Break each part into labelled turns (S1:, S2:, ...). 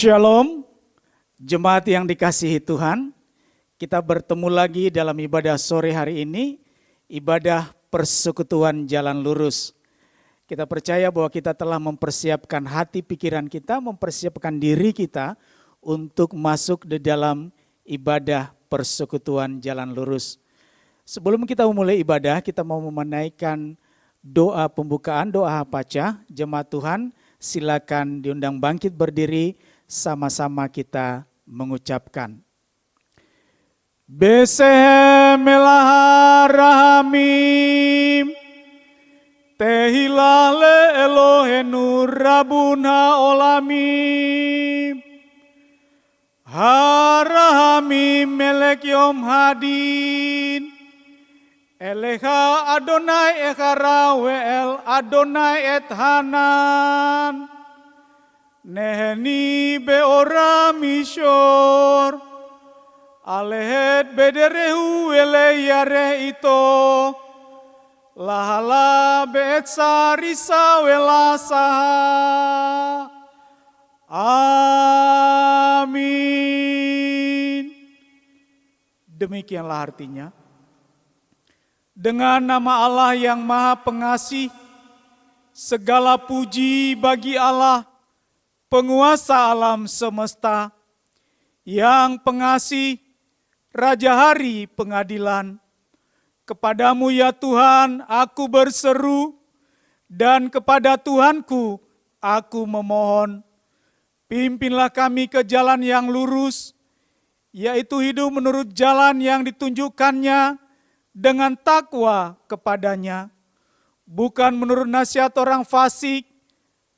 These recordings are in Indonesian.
S1: Shalom, jemaat yang dikasihi Tuhan. Kita bertemu lagi dalam ibadah sore hari ini, ibadah persekutuan jalan lurus. Kita percaya bahwa kita telah mempersiapkan hati pikiran kita, mempersiapkan diri kita untuk masuk di dalam ibadah persekutuan jalan lurus. Sebelum kita memulai ibadah, kita mau menaikkan doa pembukaan, doa hapacah. Jemaat Tuhan, silakan diundang bangkit berdiri, sama-sama kita mengucapkan. Besehem Elah Rahamim, Tehilah le Elohenu Rabuna Olamim, Harahamim Melek Yom Hadin, Eleha Adonai Echara We'el Adonai Et Hanan, Neheni Beora Mishor, Alehet Bederehu Ele Yare Ito, Lahala Be'et Sarisa Wela Saha. Amin. Demikianlah artinya. Dengan nama Allah yang Maha Pengasih, segala puji bagi Allah, penguasa alam semesta, yang pengasih, Raja Hari Pengadilan. Kepadamu ya Tuhan aku berseru, dan kepada Tuhanku aku memohon. Pimpinlah kami ke jalan yang lurus, yaitu hidup menurut jalan yang ditunjukkannya dengan takwa kepadanya, bukan menurut nasihat orang fasik,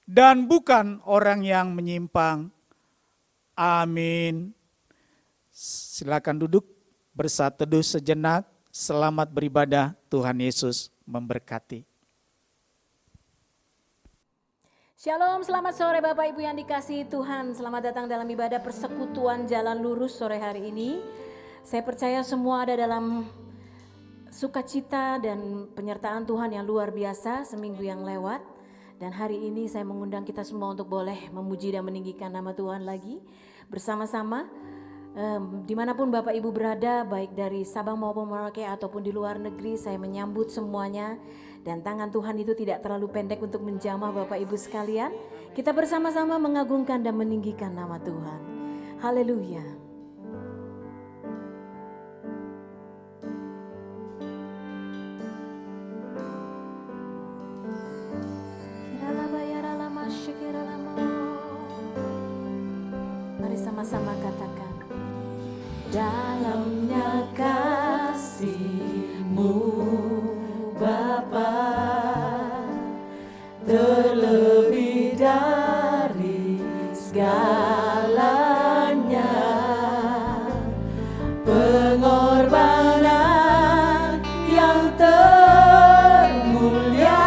S1: dan bukan orang yang menyimpang. Amin. Silakan duduk, bersatu teduh sejenak. Selamat beribadah, Tuhan Yesus memberkati.
S2: Shalom, selamat sore Bapak Ibu yang dikasihi Tuhan. Selamat datang dalam ibadah persekutuan jalan lurus sore hari ini. Saya percaya semua ada dalam sukacita dan penyertaan Tuhan yang luar biasa seminggu yang lewat. Dan hari ini saya mengundang kita semua untuk boleh memuji dan meninggikan nama Tuhan lagi bersama-sama. Dimanapun Bapak Ibu berada, baik dari Sabang maupun Merauke ataupun di luar negeri, saya menyambut semuanya. Dan tangan Tuhan itu tidak terlalu pendek untuk menjamah Bapak Ibu sekalian. Kita bersama-sama mengagungkan dan meninggikan nama Tuhan. Haleluya. Mari sama-sama katakan. Dalamnya kasih-Mu Bapa, terlebih dari segalanya, pengorbanan yang termulia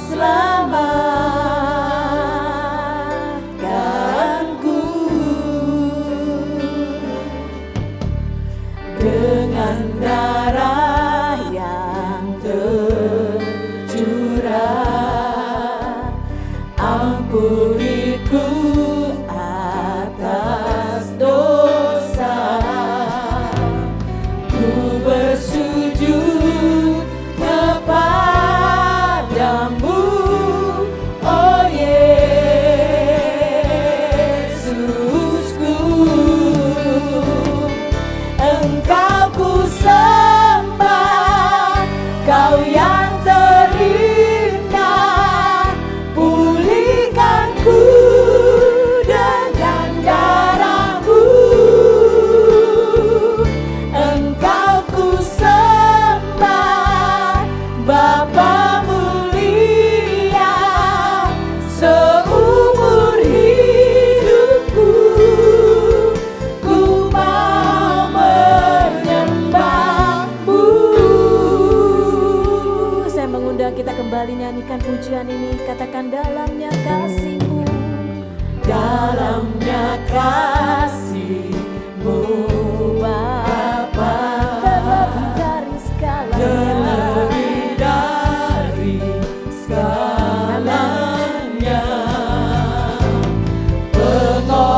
S2: selamatkanku dengan darah yang tercurah, ampuniku atas dosa. Ku bersujud kepadamu, oh Yesusku. Engkau ku sembah, Kau yang terindah, pulihkanku dengan darah-Mu. Engkau ku sembah, Bapa mulia, seumur hidupku ku mau menyembah-Mu. Saya mengundang kita kembali nyanyikan pujian ini. Katakan dalamnya kasih-Mu, dalamnya kasih-Mu Bapa, terlebih dari segalanya, terlebih dari segalanya, pengorbanan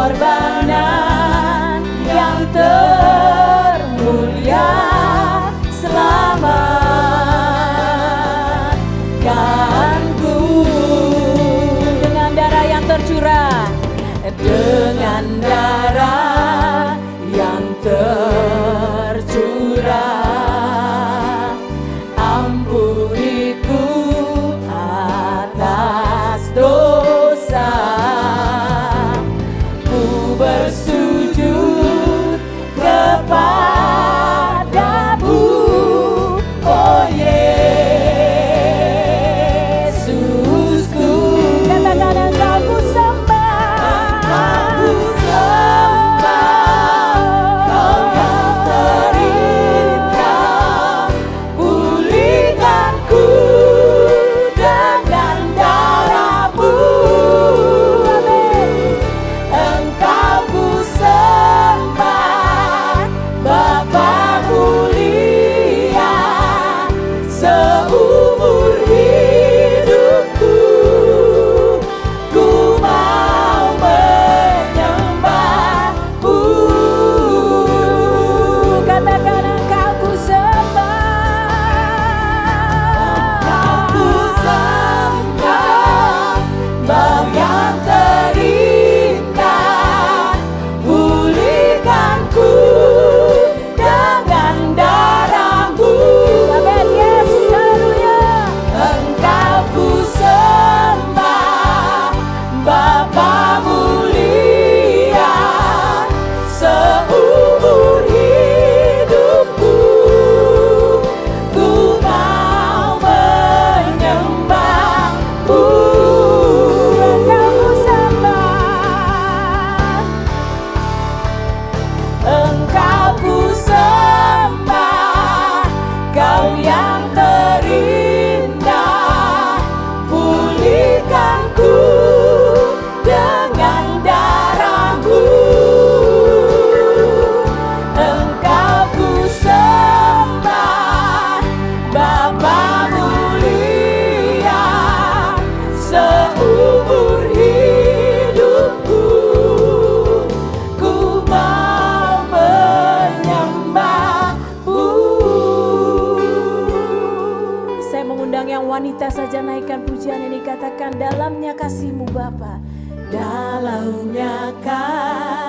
S2: Kita saja naikkan pujian ini, katakan dalamnya kasih-Mu Bapa. Dalamnya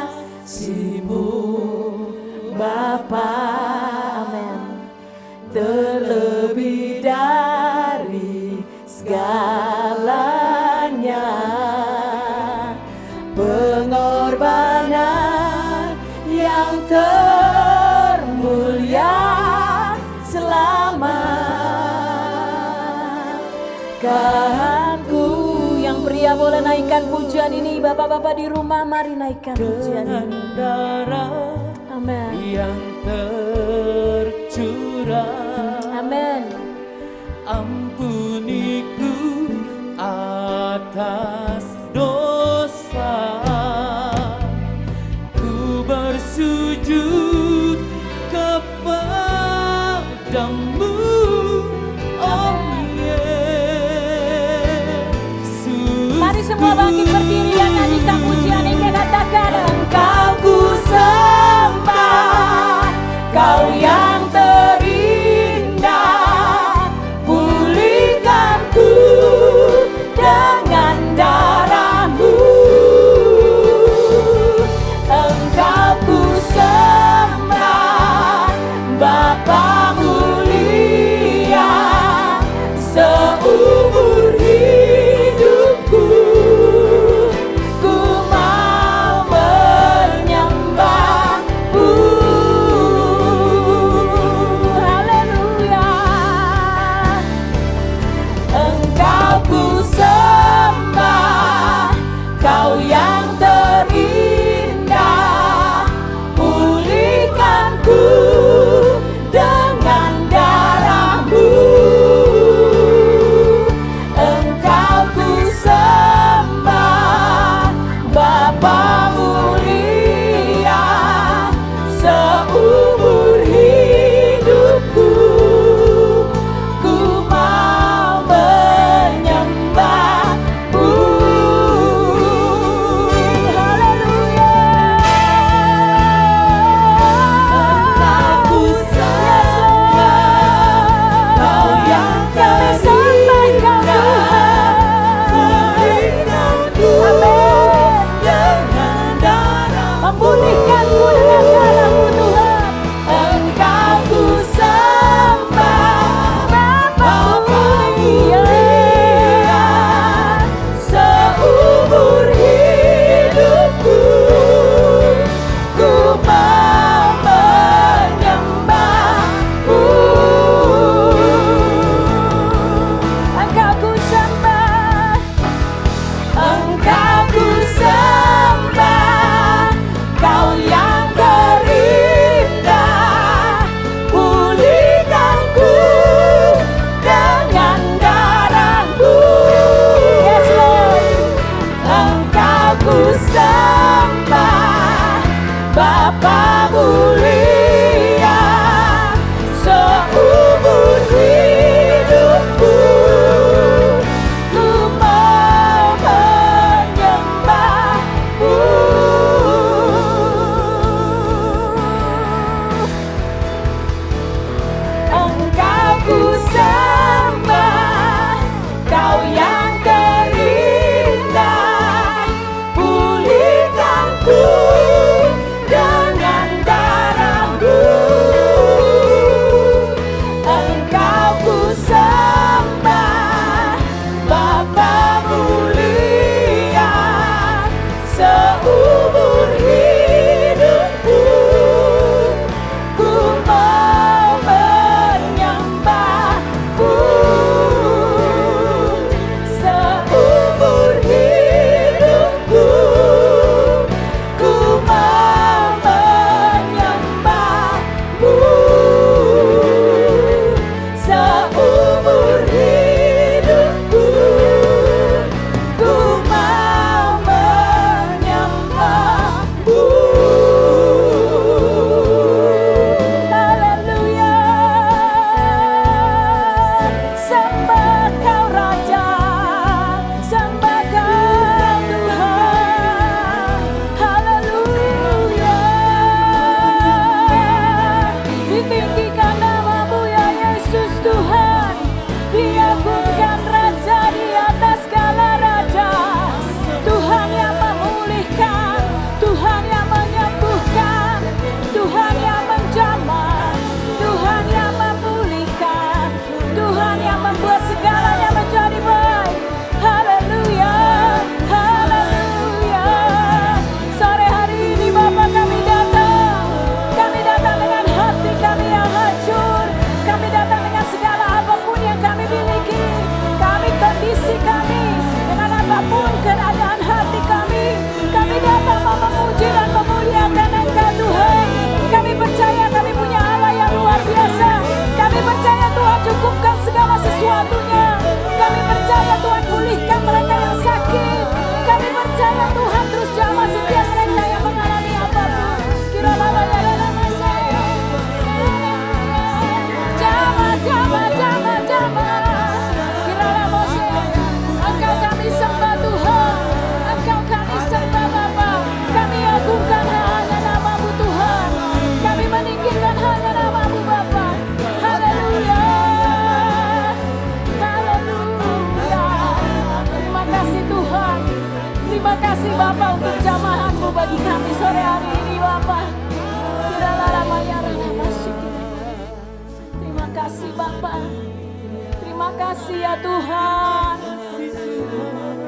S2: kasih-Mu Bapa, amin. Terlebih dari segalanya, pengorbanan yang termulia selamatkanku. Yang pria boleh naikkan pujian ini, bapak-bapak di rumah mari naikkan pujian ini.
S3: Darah
S2: Amin.
S3: yang tercurah,
S2: Amin.
S3: ampuniku atas dosa. Ku bersujud kepadamu, oh Yesus.
S2: Mari semua bangkit berdiri dan nyanyikan pujian ini, katakan
S3: Engkau ku sembah, Kau yang terindah, pulihkan
S2: bagi kami sore hari ini Bapa. Terima kasih Bapa. Terima kasih ya Tuhan.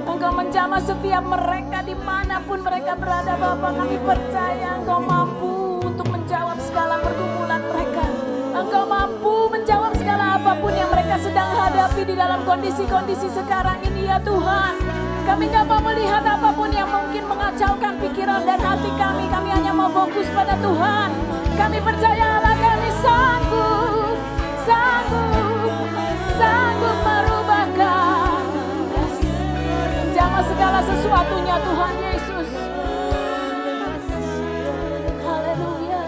S2: Engkau menjamah setiap mereka dimanapun mereka berada Bapa. Kami percaya Engkau mampu untuk menjawab segala pergumulan mereka. Engkau mampu menjawab segala apapun yang mereka sedang hadapi di dalam kondisi-kondisi sekarang ini ya Tuhan. Kami gak mau melihat apapun yang mungkin mengacaukan pikiran dan hati kami. Kami hanya mau fokus pada Tuhan. Kami percaya Allah kami sanggup, sanggup merubahkan. Menjamah segala sesuatunya Tuhan Yesus. Haleluya,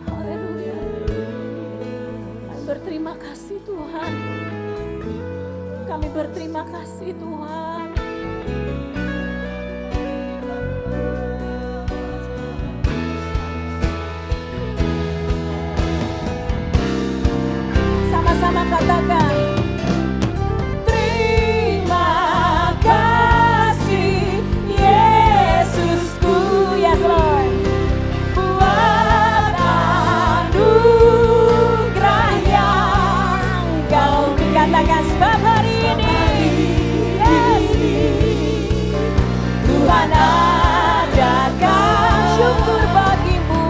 S2: haleluya. Kami berterima kasih Tuhan. Kami berterima kasih Tuhan. Sama-sama katakan, terima kasih Yesusku, yes Lord, buat anugerah yang Kau katakan sebab hari ini, yes, Tuhan adakan syukur bagimu.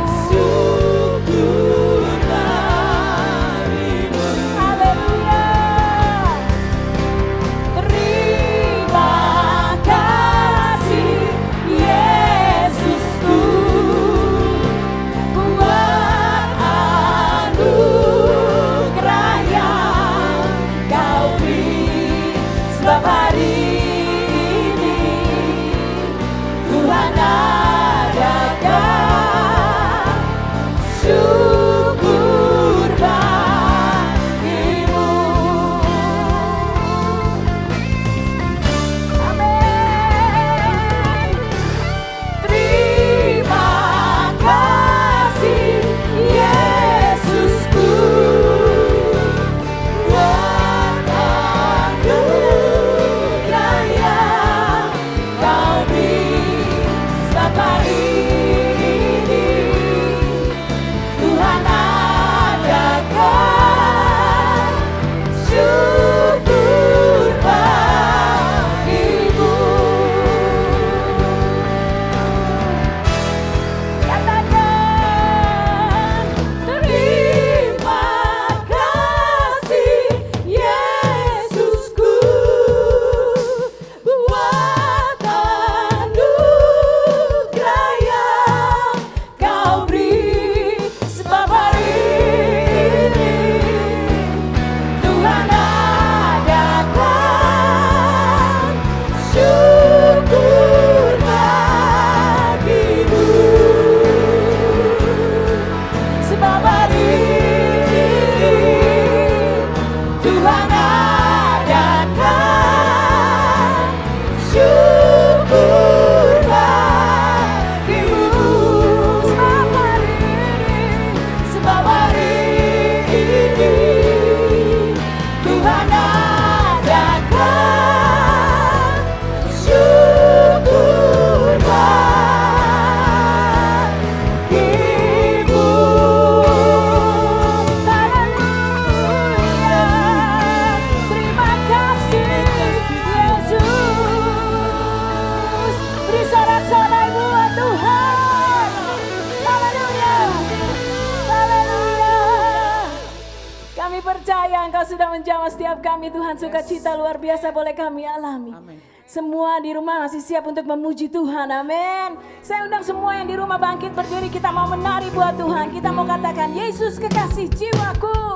S2: Engkau sudah menjamah setiap kami Tuhan. Sukacita luar biasa boleh kami alami.
S1: Amin.
S2: Semua di rumah masih siap untuk memuji Tuhan, amin. Saya undang semua yang di rumah bangkit berdiri. Kita mau menari buat Tuhan. Kita mau katakan, Yesus kekasih jiwaku.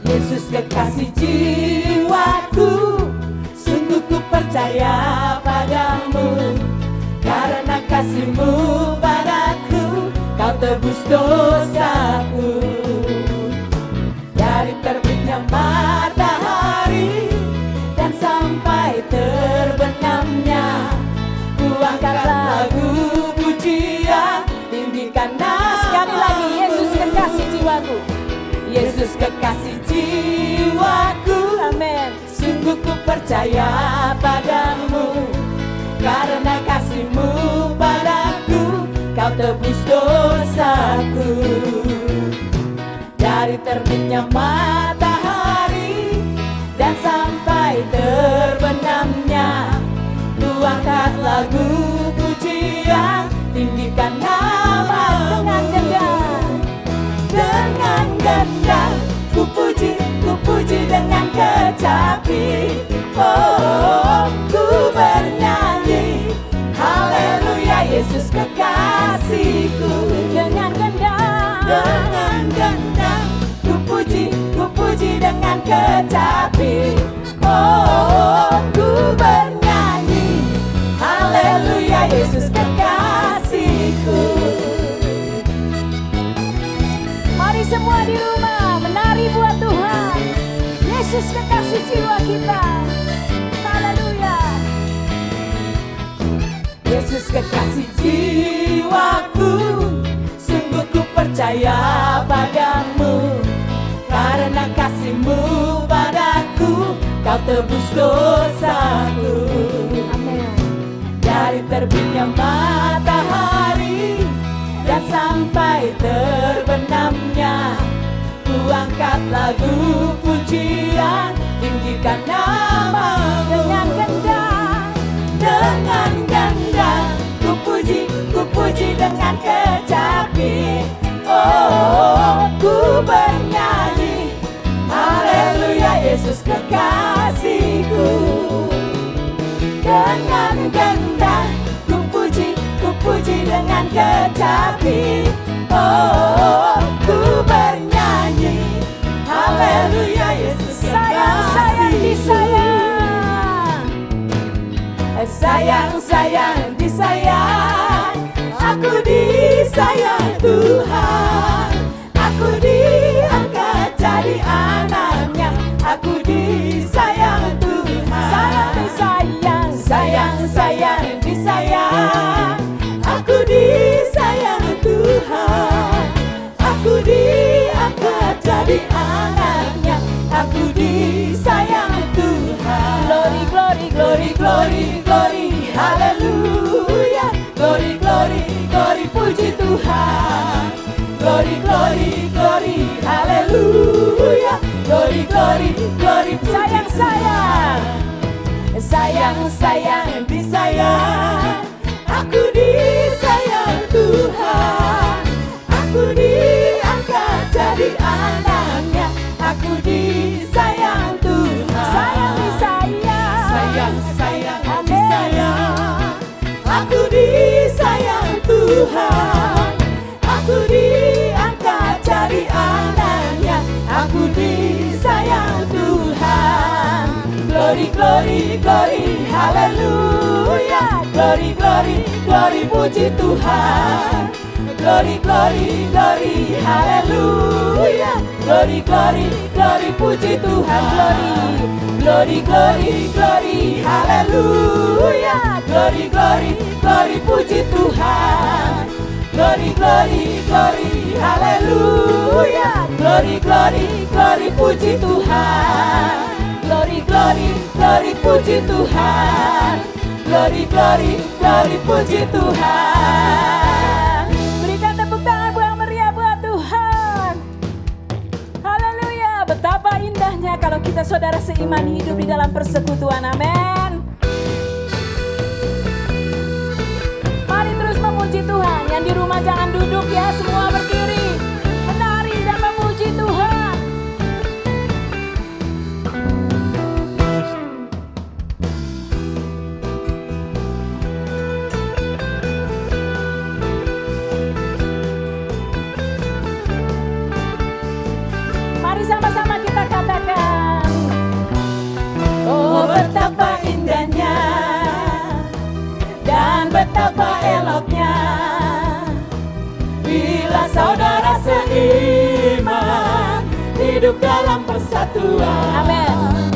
S2: Yesus kekasih jiwaku, sungguh ku percaya.
S3: percaya padamu, karena kasih-Mu padaku, Kau tebus dosaku. Dari terbitnya matahari dan sampai terbenamnya, Ku angkat lagu pujian, tinggikan nama
S2: Dengan gendang,
S3: dengan gendang. Ku puji dengan kecapi. Oh, ku bernyanyi, haleluya Yesus kekasihku.
S2: dengan gendang,
S3: Dengan gendang, ku puji dengan kecapi. Oh, ku bernyanyi, haleluya Yesus kekasihku.
S2: mari semua di rumah menari buat Tuhan. Yesus kekasih jiwa kita. Haleluya.
S3: Yesus kekasih jiwaku, sungguh ku percaya padamu, karena kasih-Mu padaku, Kau tebus dosaku.
S2: Amin.
S3: Dari terbitnya matahari dan sampai terbenamnya, ku angkat lagu pujian, tinggikan nama-Mu.
S2: Dengan gendang,
S3: Dengan gendang, ku puji dengan kecapi. Oh, ku bernyanyi, haleluya Yesus kekasihku. Dengan gendang, ku puji dengan kecapi. Oh, ku bernyanyi, haleluya Yesus
S2: sayang, sayang, disayang.
S3: Sayang, sayang, disayang. Aku disayang Tuhan. Aku diangkat jadi anaknya. Aku disayang Tuhan.
S2: Sayang, disayang.
S3: Sayang, sayang, disayang. Aku disayang Tuhan. Aku diangkat jadi anaknya. Aku disayang Tuhan.
S2: Glory, glory,
S3: Glory, glory, glory, haleluya. Glory, glory, glory, puji Tuhan. Glory, glory, glory, haleluya. Glory, glory, glory,
S2: sayang, sayang.
S3: sayang, sayang, disayang. Aku disayang Tuhan. Aku diangkat jadi anaknya. Aku disayang Tuhan.
S2: Sayang, disayang.
S3: Sayang, sayang,
S2: Amin.
S3: disayang. Aku disayang Tuhan. Aku diangkat jadi anaknya. Aku disayang Tuhan. Glory, glory, glory, haleluya. Glory, glory, glory, puji Tuhan. Glory, glory, glory, haleluya. Glory, glory, glory, puji Tuhan. Glory, glory, glory, haleluya. Glory, glory, glory, puji Tuhan. Glory, glory, glory, haleluya. Glory, glory, glory, puji Tuhan. Glory, glory, glory, puji Tuhan. Glory, glory, glory, puji Tuhan.
S2: Berikan tepuk tangan yang meriah buat Tuhan. Haleluya. Betapa indahnya kalau kita saudara seiman hidup di dalam persekutuan. Amin. Mari terus memuji Tuhan. Yang di rumah jangan duduk ya, semua berdiri. Menari dan memuji Tuhan. Mari sama-sama kita katakan.
S3: Oh, betapa indahnya dan betapa eloknya bila saudara seiman hidup dalam persatuan.
S2: Amin.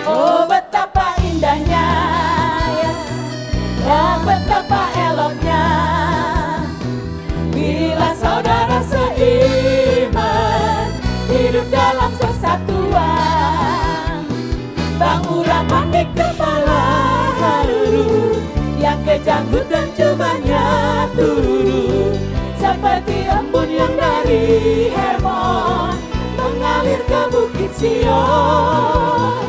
S3: Oh, betapa indahnya, yes, dan betapa eloknya bila saudara seiman hidup dalam persatuan. Bang urapan kepala Harun, yang kejanggut dan jubahnya turun seperti embun yang dari Hermon mengalir ke bukit Sion.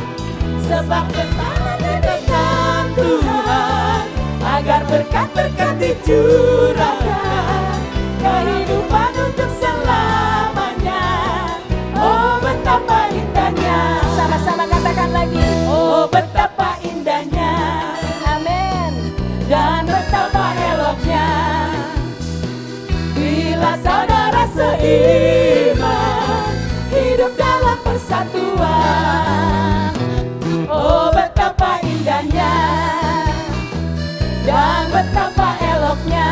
S3: Sebab kesana dengan Tuhan, agar berkat-berkat dicurahkan, kehidupan untuk selamanya. Oh betapa indahnya.
S2: Sama-sama katakan lagi.
S3: Oh betapa indahnya.
S2: Amin.
S3: Dan betapa eloknya bila saudara seiman hidup dalam persatuan. Oh betapa indahnya dan betapa eloknya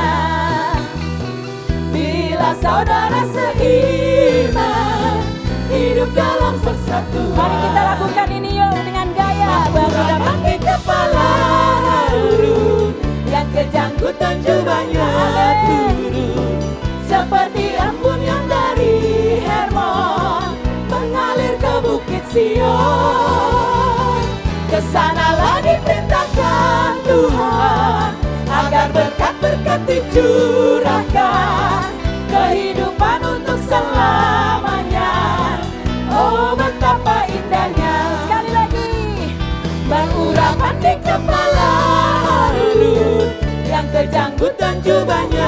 S3: bila saudara seiman hidup dalam persatuan.
S2: Mari kita lakukan ini yuk dengan gaya. Baru dapat
S3: Pakai kepala Harun, yang kejanggut dan jubahnya turun seperti embun yang dari Hermon mengalir ke bukit Sion. Kesanalah diperintahkan Tuhan, agar berkat-berkat dicurahkan, kehidupan untuk selamanya. Oh betapa indahnya.
S2: sekali lagi.
S3: Berurapan di kepala Harun, yang kejanggut dan jubahnya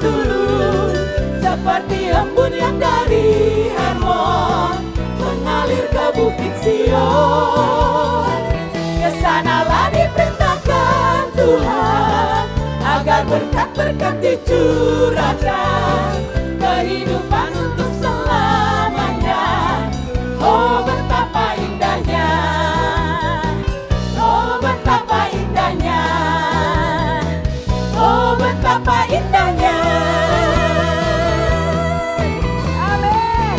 S3: turun seperti embun yang dari Hermon mengalir ke bukit Sion. Kesanalah diperintahkan Tuhan, agar berkat-berkat dicurahkan, kehidupan untuk selamanya. Oh betapa indahnya. Oh betapa indahnya. Oh betapa indahnya.
S2: Amin.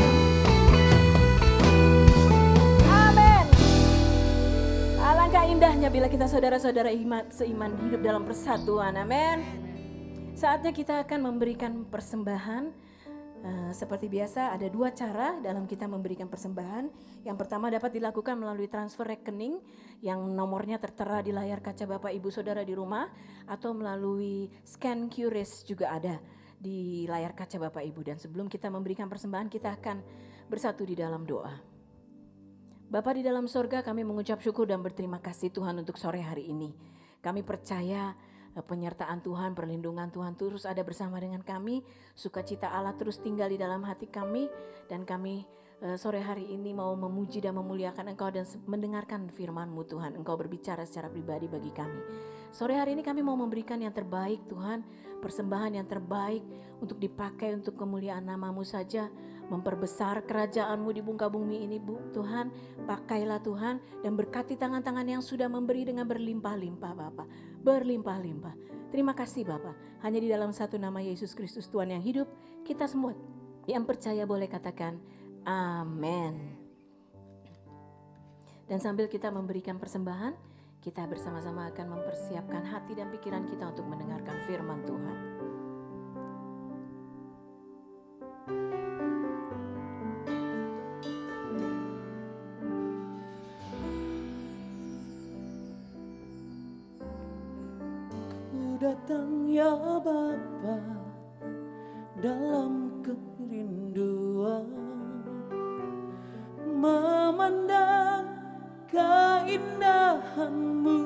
S2: Amin. Alangkah indahnya bila kita saudara-saudara seiman hidup dalam persatuan. Amin. Saatnya kita akan memberikan persembahan. Seperti biasa ada dua cara dalam kita memberikan persembahan. Yang pertama dapat dilakukan melalui transfer rekening yang nomornya tertera di layar kaca Bapak Ibu Saudara di rumah, atau melalui scan QRIS juga ada di layar kaca Bapak Ibu. Dan sebelum kita memberikan persembahan, kita akan bersatu di dalam doa. Bapa di dalam sorga, kami mengucap syukur dan berterima kasih Tuhan untuk sore hari ini. Kami percaya penyertaan Tuhan, perlindungan Tuhan terus ada bersama dengan kami. Sukacita Allah terus tinggal di dalam hati kami. Dan kami sore hari ini mau memuji dan memuliakan Engkau dan mendengarkan firman-Mu Tuhan. Engkau berbicara secara pribadi bagi kami. Sore hari ini kami mau memberikan yang terbaik Tuhan. Persembahan yang terbaik untuk dipakai untuk kemuliaan nama-Mu saja. Memperbesar kerajaan-Mu di muka bumi ini Tuhan. Pakailah Tuhan dan berkati tangan-tangan yang sudah memberi dengan berlimpah-limpah Bapa. Berlimpah-limpah. Terima kasih Bapa. Hanya di dalam satu nama Yesus Kristus Tuhan yang hidup, kita semua yang percaya boleh katakan amin. Dan sambil kita memberikan persembahan, kita bersama-sama akan mempersiapkan hati dan pikiran kita untuk mendengarkan firman Tuhan.
S3: Datang ya Bapa dalam kerinduan, memandang keindahan-Mu.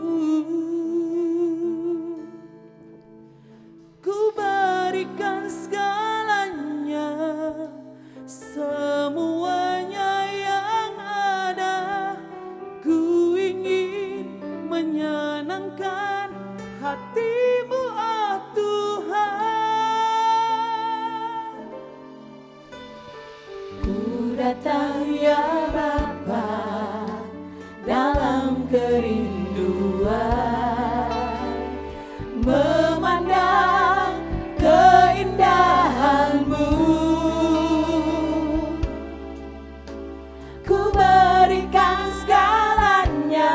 S3: Ku berikan segalanya, semuanya yang ada. Ku ingin menyenangkan hati-Mu, oh Tuhan. Ku datang ya Bapa dalam kerinduan, memandang keindahan-Mu. Ku berikan segalanya,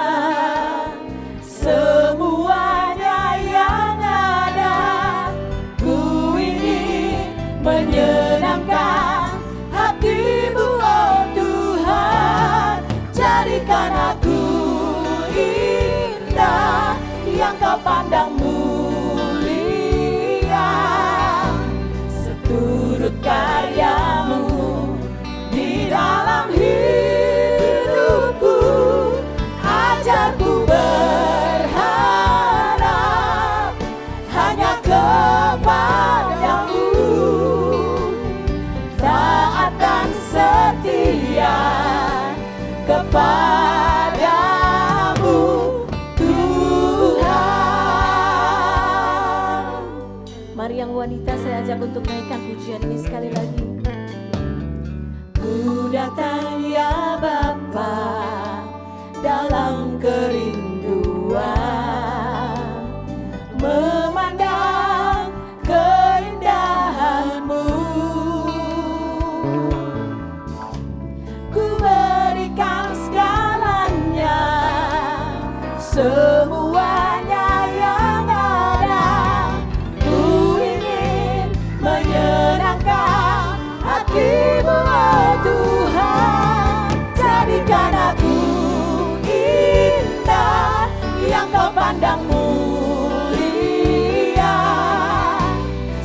S3: semuanya yang ada. Ku ingin menyenangkan hati-Mu, oh Tuhan. Jadikan aku
S2: siap untuk naikkan pujian ini sekali lagi.
S3: Ku datang ya Bapa dalam kerinduan, memandang keindahan-Mu. Ku berikan segalanya, semuanya yang ada. Ku ingin menyenangkan hati-Mu, oh Tuhan. Jadikan aku indah yang Kau pandang mulia,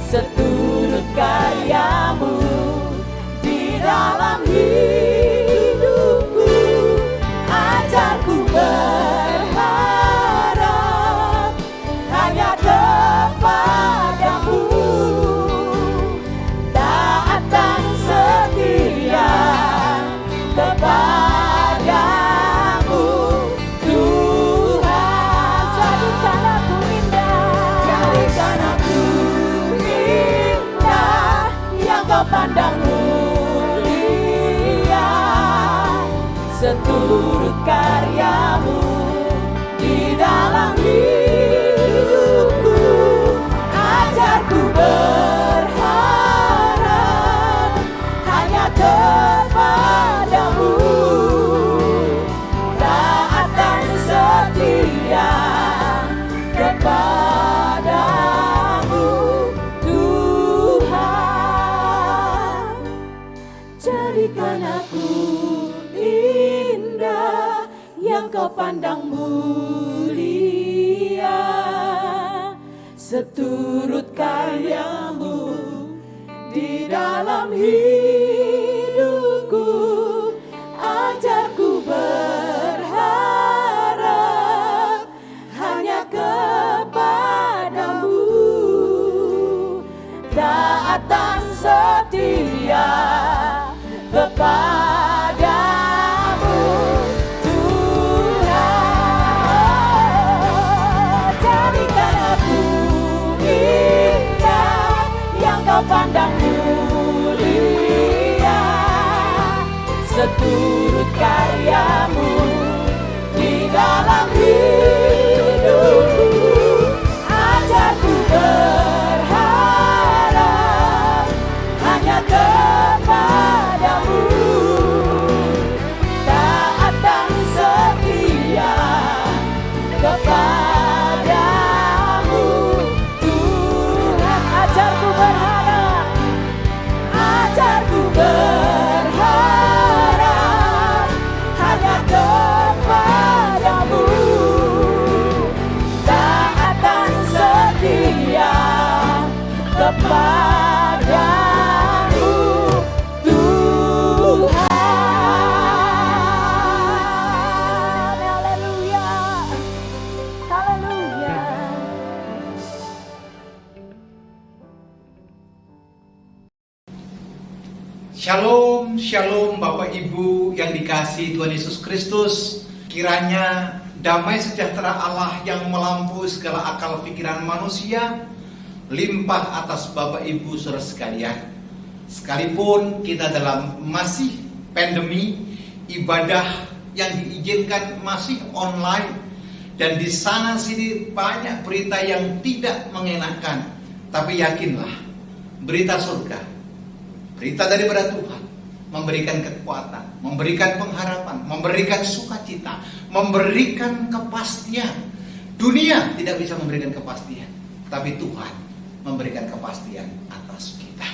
S3: seturut karya-Mu di dalam hidupku. Ajarku berharap hanya kepadamu, taat dan setia kepadamu, Tuhan. Jadikan aku indah, jadikan aku indah yang Kau pandang mulia, seturut karya-Mu di dalam hidupku. Ajarku berharap hanya kepadamu, taat dan setia kepadamu, Tuhan. Jadikan aku indah yang Kau pandang mulia, seturut karya-Mu di dalam hidupku. Ajarku berharap hanya kepadamu, taat dan setia kepadamu, Tuhan. Jadikan aku indah yang Kau pandang mulia, seturut karya-Mu di dalam hidupku. Ajarku berharap hanya kepadamu, taat dan setia kepadamu, Tuhan. Ajarku berharap, ajarku berharap hanya kepadamu, taat dan setia kepadamu, Tuhan. Haleluya, haleluya.
S4: Shalom, shalom Bapak Ibu yang dikasihi Tuhan Yesus Kristus. Kiranya damai sejahtera Allah yang melampaui segala akal pikiran manusia limpah atas Bapak Ibu saudara sekalian. Sekalipun kita dalam masih pandemi, ibadah yang diizinkan masih online, dan di sana sini banyak berita yang tidak mengenakan. Tapi yakinlah, berita surga, berita daripada Tuhan memberikan kekuatan, memberikan pengharapan, memberikan sukacita, memberikan kepastian. Dunia tidak bisa memberikan kepastian, tapi Tuhan memberikan kepastian atas kita.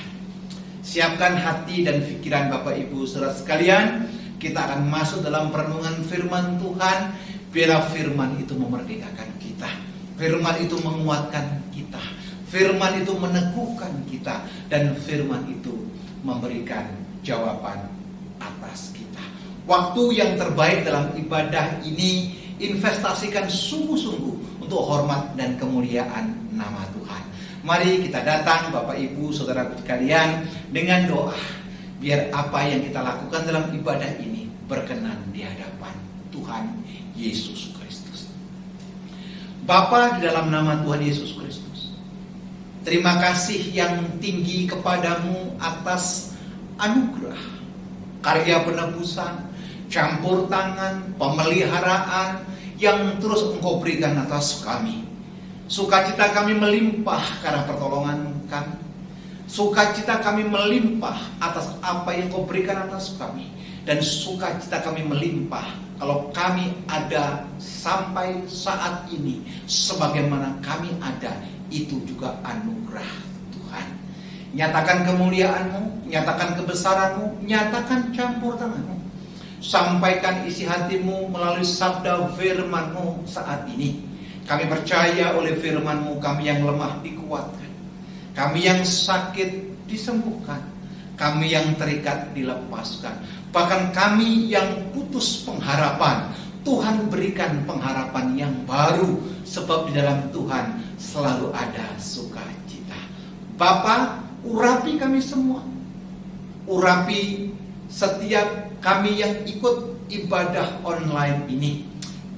S4: Siapkan hati dan pikiran Bapak Ibu saudara sekalian. Kita akan masuk dalam perenungan firman Tuhan. Biarlah firman itu memerdekakan kita, firman itu menguatkan kita, firman itu meneguhkan kita, dan firman itu memberikan jawaban atas kita. Waktu yang terbaik dalam ibadah ini, investasikan sungguh-sungguh untuk hormat dan kemuliaan nama Tuhan. Mari kita datang Bapak Ibu Saudara sekalian dengan doa, biar apa yang kita lakukan dalam ibadah ini berkenan di hadapan Tuhan Yesus Kristus. Bapa, di dalam nama Tuhan Yesus Kristus, Terima kasih yang tinggi kepadamu atas anugerah, karya penebusan, campur tangan, pemeliharaan yang terus Engkau berikan atas kami. Sukacita kami melimpah karena pertolongan kami. Sukacita kami melimpah atas apa yang Kau berikan atas kami. Dan sukacita kami melimpah kalau kami ada sampai saat ini. Sebagaimana kami ada, itu juga anugerah Tuhan. Nyatakan kemuliaan-Mu, nyatakan kebesaran-Mu, nyatakan campur tangan-Mu. Sampaikan isi hati-Mu melalui sabda firman-Mu saat ini. Kami percaya oleh firman-Mu, kami yang lemah dikuatkan, kami yang sakit disembuhkan, kami yang terikat dilepaskan, bahkan kami yang putus pengharapan, Tuhan berikan pengharapan yang baru, sebab di dalam Tuhan selalu ada sukacita. Bapa, urapi kami semua, urapi setiap kami yang ikut ibadah online ini.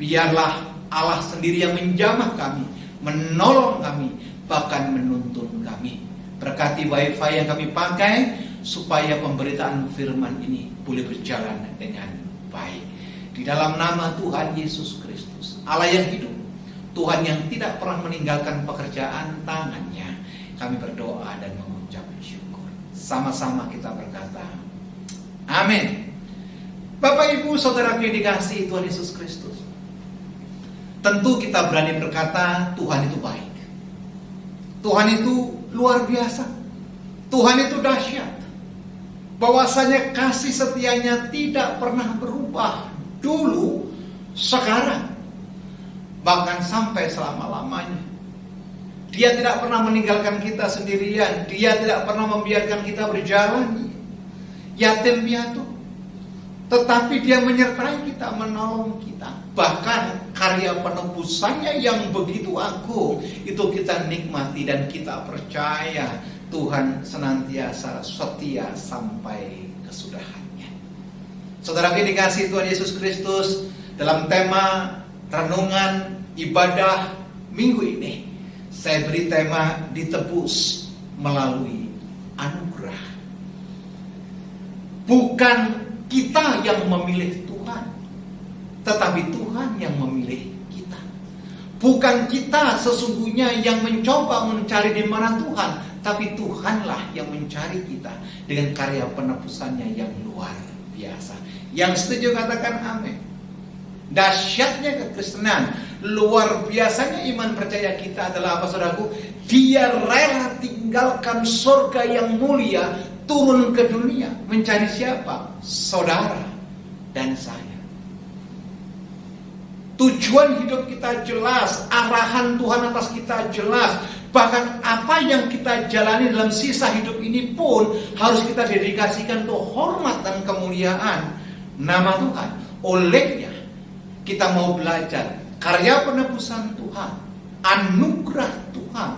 S4: Biarlah Allah sendiri yang menjamah kami, menolong kami, bahkan menuntun kami. Berkati wifi yang kami pakai, supaya pemberitaan firman ini boleh berjalan dengan baik. Di dalam nama Tuhan Yesus Kristus, Allah yang hidup, Tuhan yang tidak pernah meninggalkan pekerjaan tangannya, kami berdoa dan mengucap syukur. Sama-sama kita berkata, amin. Bapak Ibu Saudaraku yang dikasihi Tuhan Yesus Kristus, tentu kita berani berkata Tuhan itu baik, Tuhan itu luar biasa, Tuhan itu dahsyat. Bahwasanya kasih setianya tidak pernah berubah, dulu, sekarang, bahkan sampai selama-lamanya. Dia tidak pernah meninggalkan kita sendirian, Dia tidak pernah membiarkan kita berjalan yatim piatu, tetapi Dia menyertai kita, menolong kita. Bahkan karya penebusannya yang begitu agung, itu kita nikmati dan kita percaya Tuhan senantiasa setia sampai kesudahannya. Saudara yang dikasihi Tuhan Yesus Kristus, dalam tema renungan ibadah minggu ini, saya beri tema ditebus melalui anugerah. Bukan kita yang memilih Tuhan, tetapi Tuhan yang memilih kita. Bukan kita sesungguhnya yang mencoba mencari di mana Tuhan, tapi Tuhanlah yang mencari kita dengan karya penebusannya yang luar biasa. Yang setuju katakan amin. Dahsyatnya kekristenan, luar biasanya iman percaya kita adalah apa saudaraku? Dia rela tinggalkan surga yang mulia, turun ke dunia, mencari siapa? Saudara dan saya. Tujuan hidup kita jelas, arahan Tuhan atas kita jelas. Bahkan apa yang kita jalani dalam sisa hidup ini pun harus kita dedikasikan untuk hormat dan kemuliaan nama Tuhan. Olehnya kita mau belajar karya penebusan Tuhan, anugerah Tuhan,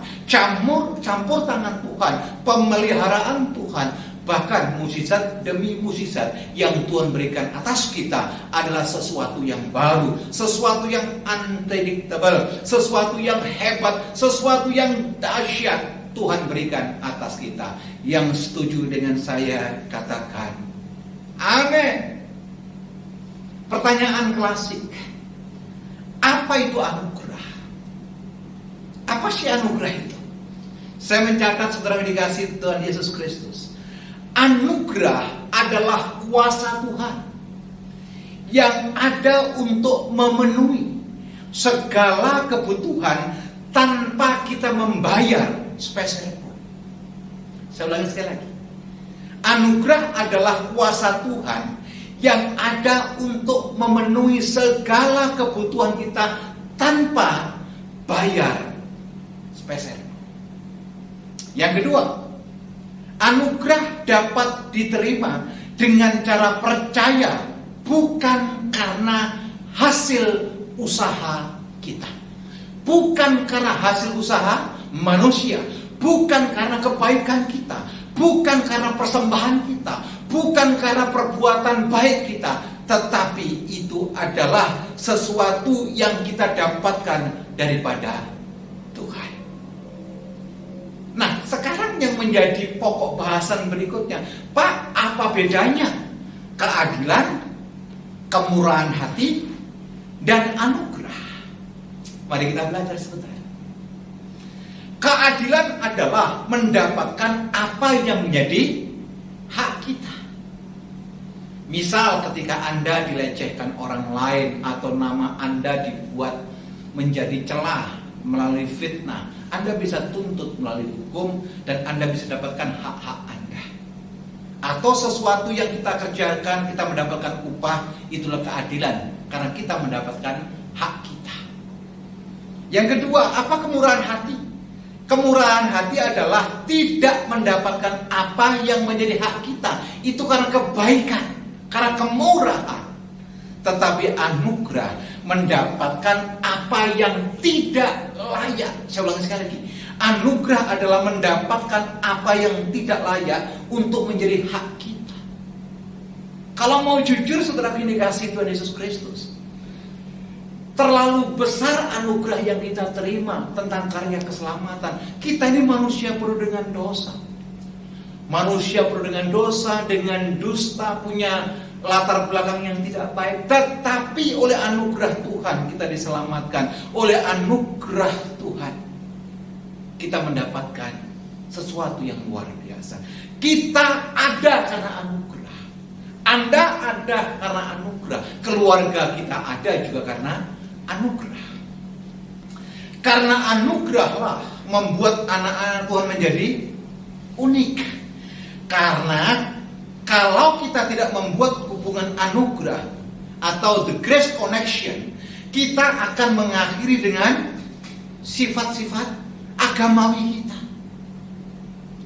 S4: campur tangan Tuhan, pemeliharaan Tuhan. Bahkan mukjizat demi mukjizat yang Tuhan berikan atas kita adalah sesuatu yang baru, sesuatu yang unpredictable, sesuatu yang hebat, sesuatu yang dahsyat Tuhan berikan atas kita. Yang setuju dengan saya katakan amin. Pertanyaan klasik, apa itu anugerah? Apa sih anugerah itu? Saya mencatat saudara dikasih Tuhan Yesus Kristus, anugerah adalah kuasa Tuhan yang ada untuk memenuhi segala kebutuhan tanpa kita membayar spesial pun. Saya ulangi sekali lagi. Anugerah adalah kuasa Tuhan yang ada untuk memenuhi segala kebutuhan kita tanpa bayar spesial. Yang kedua, anugerah dapat diterima dengan cara percaya, bukan karena hasil usaha kita, bukan karena hasil usaha manusia, bukan karena kebaikan kita, bukan karena persembahan kita, bukan karena perbuatan baik kita, tetapi itu adalah sesuatu yang kita dapatkan daripada Tuhan. Nah, yang menjadi pokok bahasan berikutnya. Pak, apa bedanya keadilan, kemurahan hati, dan anugerah? Mari kita belajar sebentar. Keadilan adalah mendapatkan apa yang menjadi hak kita. Misal ketika Anda dilecehkan orang lain atau nama Anda dibuat menjadi celah melalui fitnah, Anda bisa tuntut melalui hukum dan Anda bisa dapatkan hak-hak Anda. Atau sesuatu yang kita kerjakan, kita mendapatkan upah, itulah keadilan karena kita mendapatkan hak kita. Yang kedua, apa kemurahan hati? Kemurahan hati adalah tidak mendapatkan apa yang menjadi hak kita. Itu karena kebaikan, karena kemurahan. Tetapi anugerah mendapatkan apa yang tidak layak. Saya ulangi sekali lagi. Anugerah adalah mendapatkan apa yang tidak layak untuk menjadi hak kita. Kalau mau jujur, saudara yang dikasihi Tuhan Yesus Kristus, terlalu besar anugerah yang kita terima tentang karya keselamatan. Kita ini manusia penuh dengan dosa. Manusia penuh dengan dosa, dengan dusta, punya latar belakang yang tidak baik. Tetapi oleh anugerah Tuhan kita diselamatkan. Oleh anugerah Tuhan kita mendapatkan sesuatu yang luar biasa. Kita ada karena anugerah. Anda ada karena anugerah. Keluarga kita ada juga karena anugerah. Karena anugerahlah membuat anak-anak Tuhan menjadi unik. Karena kalau kita tidak membuat hubungan anugerah atau the grace connection, kita akan mengakhiri dengan sifat-sifat agamawi kita.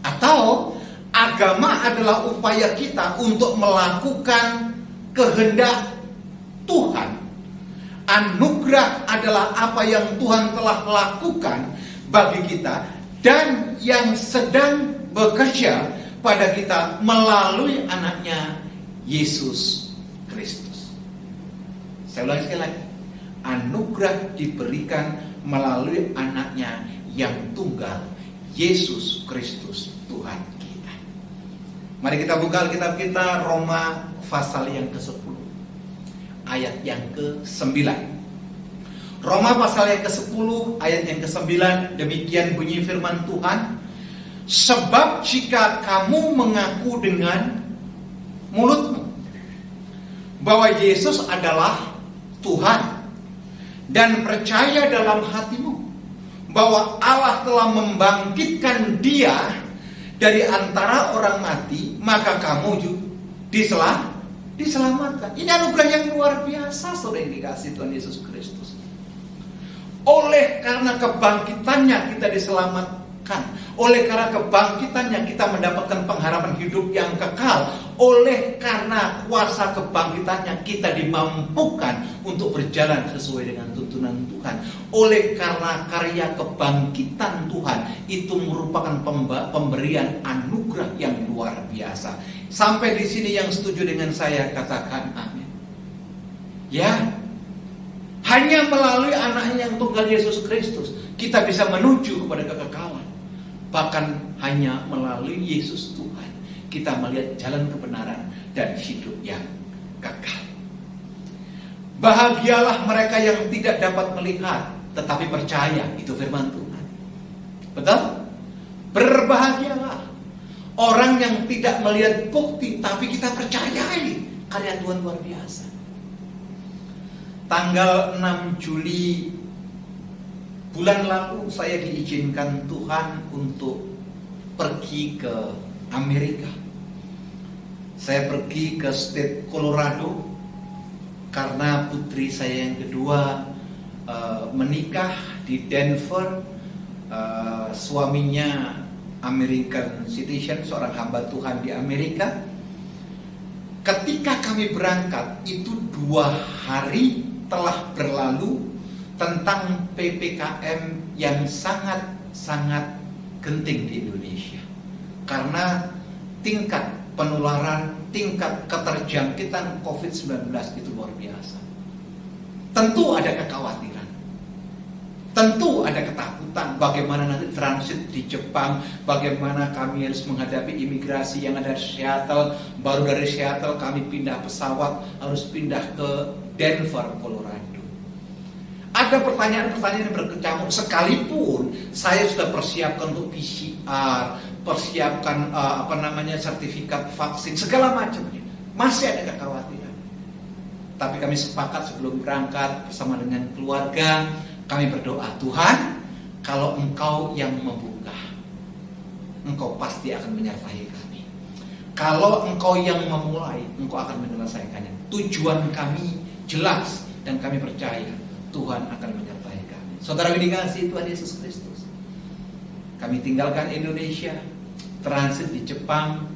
S4: Atau agama adalah upaya kita untuk melakukan kehendak Tuhan. Anugerah adalah apa yang Tuhan telah lakukan bagi kita dan yang sedang bekerja pada kita melalui anaknya Yesus Kristus. Saya ulangi sekali lagi. Anugerah diberikan melalui anaknya yang tunggal, Yesus Kristus Tuhan kita. Mari kita buka Alkitab kita, Roma pasal yang ke-10 ayat yang ke-9. Roma pasal yang ke-10 ayat yang ke-9, demikian bunyi firman Tuhan. Sebab jika kamu mengaku dengan mulutmu bahwa Yesus adalah Tuhan dan percaya dalam hatimu bahwa Allah telah membangkitkan Dia dari antara orang mati, maka kamu juga diselamatkan. Ini anugerah yang luar biasa, saudara yang dikasihi Tuhan Yesus Kristus. Oleh karena kebangkitannya kita diselamatkan. Oleh karena kebangkitannya kita mendapatkan pengharapan hidup yang kekal. Oleh karena kuasa kebangkitannya kita dimampukan untuk berjalan sesuai dengan tuntunan Tuhan. Oleh karena karya kebangkitan Tuhan itu merupakan pemberian anugerah yang luar biasa. Sampai di sini yang setuju dengan saya katakan amin. Ya, hanya melalui anaknya yang tunggal Yesus Kristus kita bisa menuju kepada kekekalan. Bahkan hanya melalui Yesus Tuhan kita melihat jalan kebenaran dan hidup yang kekal. Bahagialah mereka yang tidak dapat melihat tetapi percaya, itu firman Tuhan. Betul? Berbahagialah orang yang tidak melihat bukti tapi kita percayai karya Tuhan luar biasa. Tanggal 6 Juli bulan lalu saya diizinkan Tuhan untuk pergi ke Amerika. Saya pergi ke state Colorado karena putri saya yang kedua menikah di Denver. Suaminya American citizen, seorang hamba Tuhan di Amerika. Ketika kami berangkat, itu 2 hari telah berlalu tentang PPKM yang sangat-sangat genting di Indonesia. Karena tingkat penularan, tingkat keterjangkitan COVID-19 itu luar biasa. Tentu ada kekhawatiran, tentu ada ketakutan. ketakutan bagaimana nanti transit di Jepang, bagaimana kami harus menghadapi imigrasi yang ada di Seattle, baru dari Seattle kami pindah pesawat, harus pindah ke Denver, Colorado. Ada pertanyaan-pertanyaan yang berkecamuk, sekalipun saya sudah persiapkan untuk PCR, persiapkan sertifikat vaksin, segala macamnya, masih ada kekhawatiran. Tapi kami sepakat sebelum berangkat bersama dengan keluarga, kami berdoa, Tuhan, kalau Engkau yang membuka, Engkau pasti akan menyertai kami. Kalau Engkau yang memulai, Engkau akan menyelesaikannya. Tujuan kami jelas dan kami percaya Tuhan akan menyertai kami. Saudara dikasihi Tuhan Yesus Kristus, kami tinggalkan Indonesia, transit di Jepang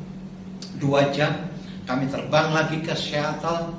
S4: 2 jam, kami terbang lagi ke Seattle.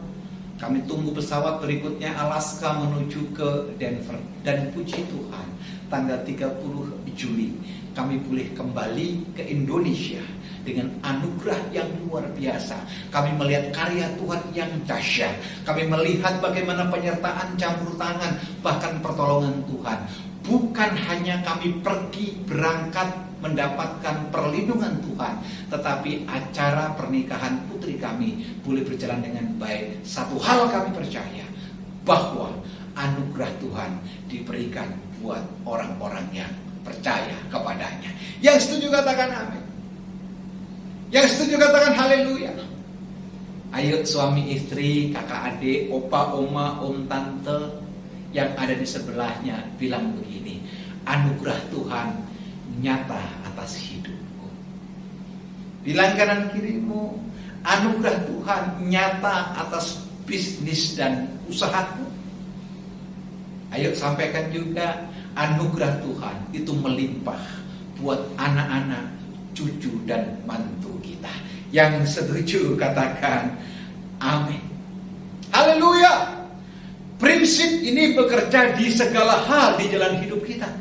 S4: Kami tunggu pesawat berikutnya Alaska menuju ke Denver. Dan puji Tuhan, tanggal 30 Juli kami boleh kembali ke Indonesia dengan anugerah yang luar biasa. Kami melihat karya Tuhan yang dahsyat. Kami melihat bagaimana penyertaan campur tangan, bahkan pertolongan Tuhan. Bukan hanya kami pergi berangkat mendapatkan perlindungan Tuhan, tetapi acara pernikahan putri kami boleh berjalan dengan baik. Satu hal kami percaya, bahwa anugerah Tuhan diberikan buat orang-orang yang percaya kepadanya. Yang setuju katakan amin. Yang setuju katakan haleluya. Ayo suami istri, kakak adik, opa, oma, om, tante yang ada di sebelahnya bilang begini, anugerah Tuhan nyata atas hidupku. Bilang kanan kirimu, anugerah Tuhan nyata atas bisnis dan usahaku. Ayo sampaikan juga, anugerah Tuhan itu melimpah buat anak-anak, cucu dan mantu kita. Yang setuju katakan amin. Haleluya. Prinsip ini bekerja di segala hal di jalan hidup kita.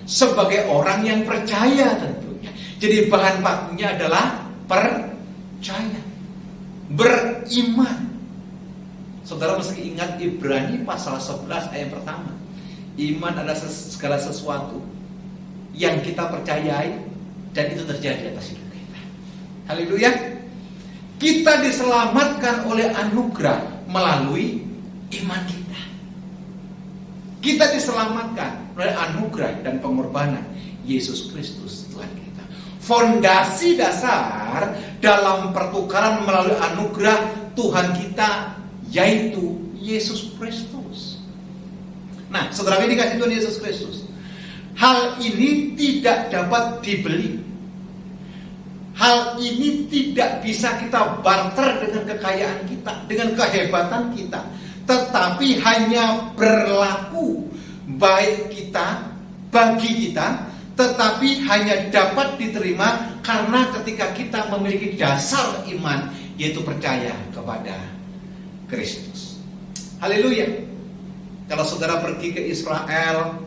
S4: Sebagai orang yang percaya tentunya. Jadi bahan bakunya adalah percaya, beriman. Saudara mesti ingat Ibrani pasal 11 ayat pertama. Iman adalah segala sesuatu yang kita percayai dan itu terjadi atas hidup kita. Haleluya. Kita diselamatkan oleh anugerah melalui iman kita. Kita diselamatkan oleh anugerah dan pengorbanan Yesus Kristus Tuhan kita. Fondasi dasar dalam pertukaran melalui anugerah Tuhan kita yaitu Yesus Kristus. Nah, saudara ini dikasih Tuhan Yesus Kristus. Hal ini tidak dapat dibeli. Hal ini tidak bisa kita barter dengan kekayaan kita, dengan kehebatan kita. Tetapi hanya berlaku baik kita, bagi kita, tetapi hanya dapat diterima karena ketika kita memiliki dasar iman, yaitu percaya kepada Kristus. Haleluya. Kalau saudara pergi ke Israel,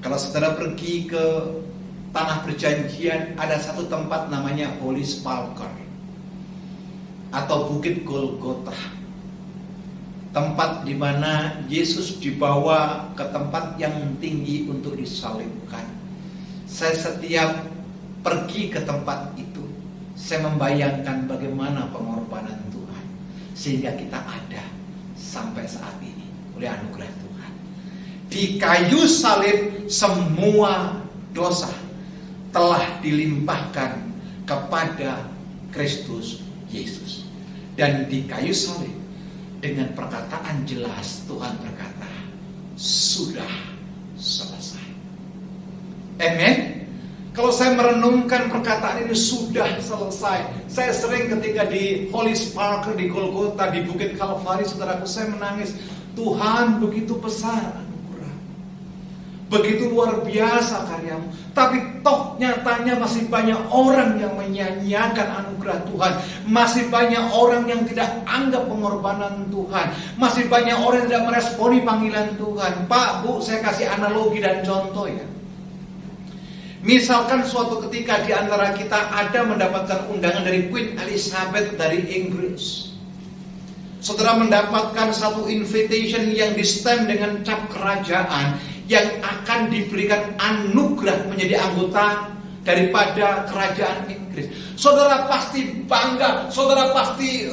S4: kalau saudara pergi ke tanah perjanjian, ada satu tempat namanya Holy Sepulchre atau Bukit Golgota. Tempat di mana Yesus dibawa ke tempat yang tinggi untuk disalibkan. Saya setiap pergi ke tempat itu, saya membayangkan bagaimana pengorbanan Tuhan sehingga kita ada sampai saat ini oleh anugerah Tuhan. Di kayu salib semua dosa telah dilimpahkan kepada Kristus Yesus. Dan di kayu salib dengan perkataan jelas Tuhan berkata, sudah selesai. Amin. Kalau saya merenungkan perkataan ini sudah selesai. Saya sering ketika di Holy Sepulchre di Golgota, di Bukit Kalvari, saudaraku, saya menangis. Tuhan begitu besar anugerah, begitu luar biasa karyamu. Tapi toh nyatanya masih banyak orang yang menyanyiakan anugerah Tuhan. Masih banyak orang yang tidak anggap pengorbanan Tuhan. Masih banyak orang yang tidak meresponi panggilan Tuhan. Pak, Bu, saya kasih analogi dan contoh ya. Misalkan suatu ketika di antara kita ada mendapatkan undangan dari Queen Elizabeth dari Inggris. Saudara mendapatkan satu invitation yang di stamp dengan cap kerajaan yang akan diberikan anugerah menjadi anggota daripada kerajaan Inggris. Saudara pasti bangga, saudara pasti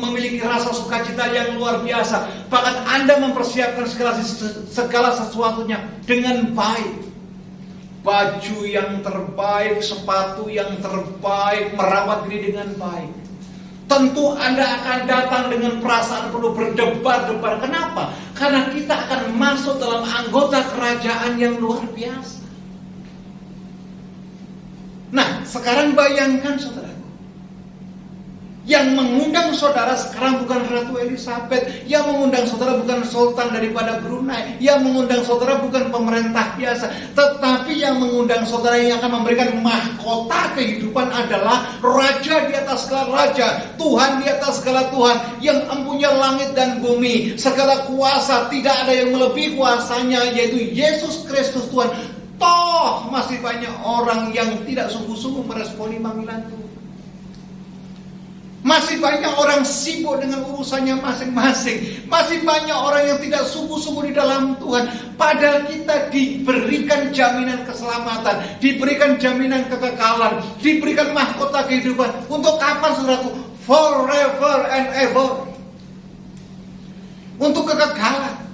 S4: memiliki rasa sukacita yang luar biasa. Bahkan Anda mempersiapkan segala sesuatunya dengan baik. Baju yang terbaik, sepatu yang terbaik, merawat diri dengan baik. Tentu Anda akan datang dengan perasaan penuh berdebar-debar. Kenapa? Karena kita akan masuk dalam anggota kerajaan yang luar biasa. Nah, sekarang bayangkan saudaraku, yang mengundang saudara sekarang bukan Ratu Elizabeth, yang mengundang saudara bukan Sultan daripada Brunei, yang mengundang saudara bukan pemerintah biasa, tetapi yang mengundang saudara yang akan memberikan mahkota kehidupan adalah Raja di atas segala raja, Tuhan di atas segala Tuhan, yang empunya langit dan bumi, segala kuasa, tidak ada yang melebihi kuasanya, yaitu Yesus Kristus Tuhan. Toh masih banyak orang yang tidak sungguh-sungguh meresponi panggilan Tuhan. Masih banyak orang sibuk dengan urusannya masing-masing. Masih banyak orang yang tidak sungguh-sungguh di dalam Tuhan. Padahal kita diberikan jaminan keselamatan, diberikan jaminan kekekalan, diberikan mahkota kehidupan. Untuk kapan saudaraku? Forever and ever. Untuk kekekalan.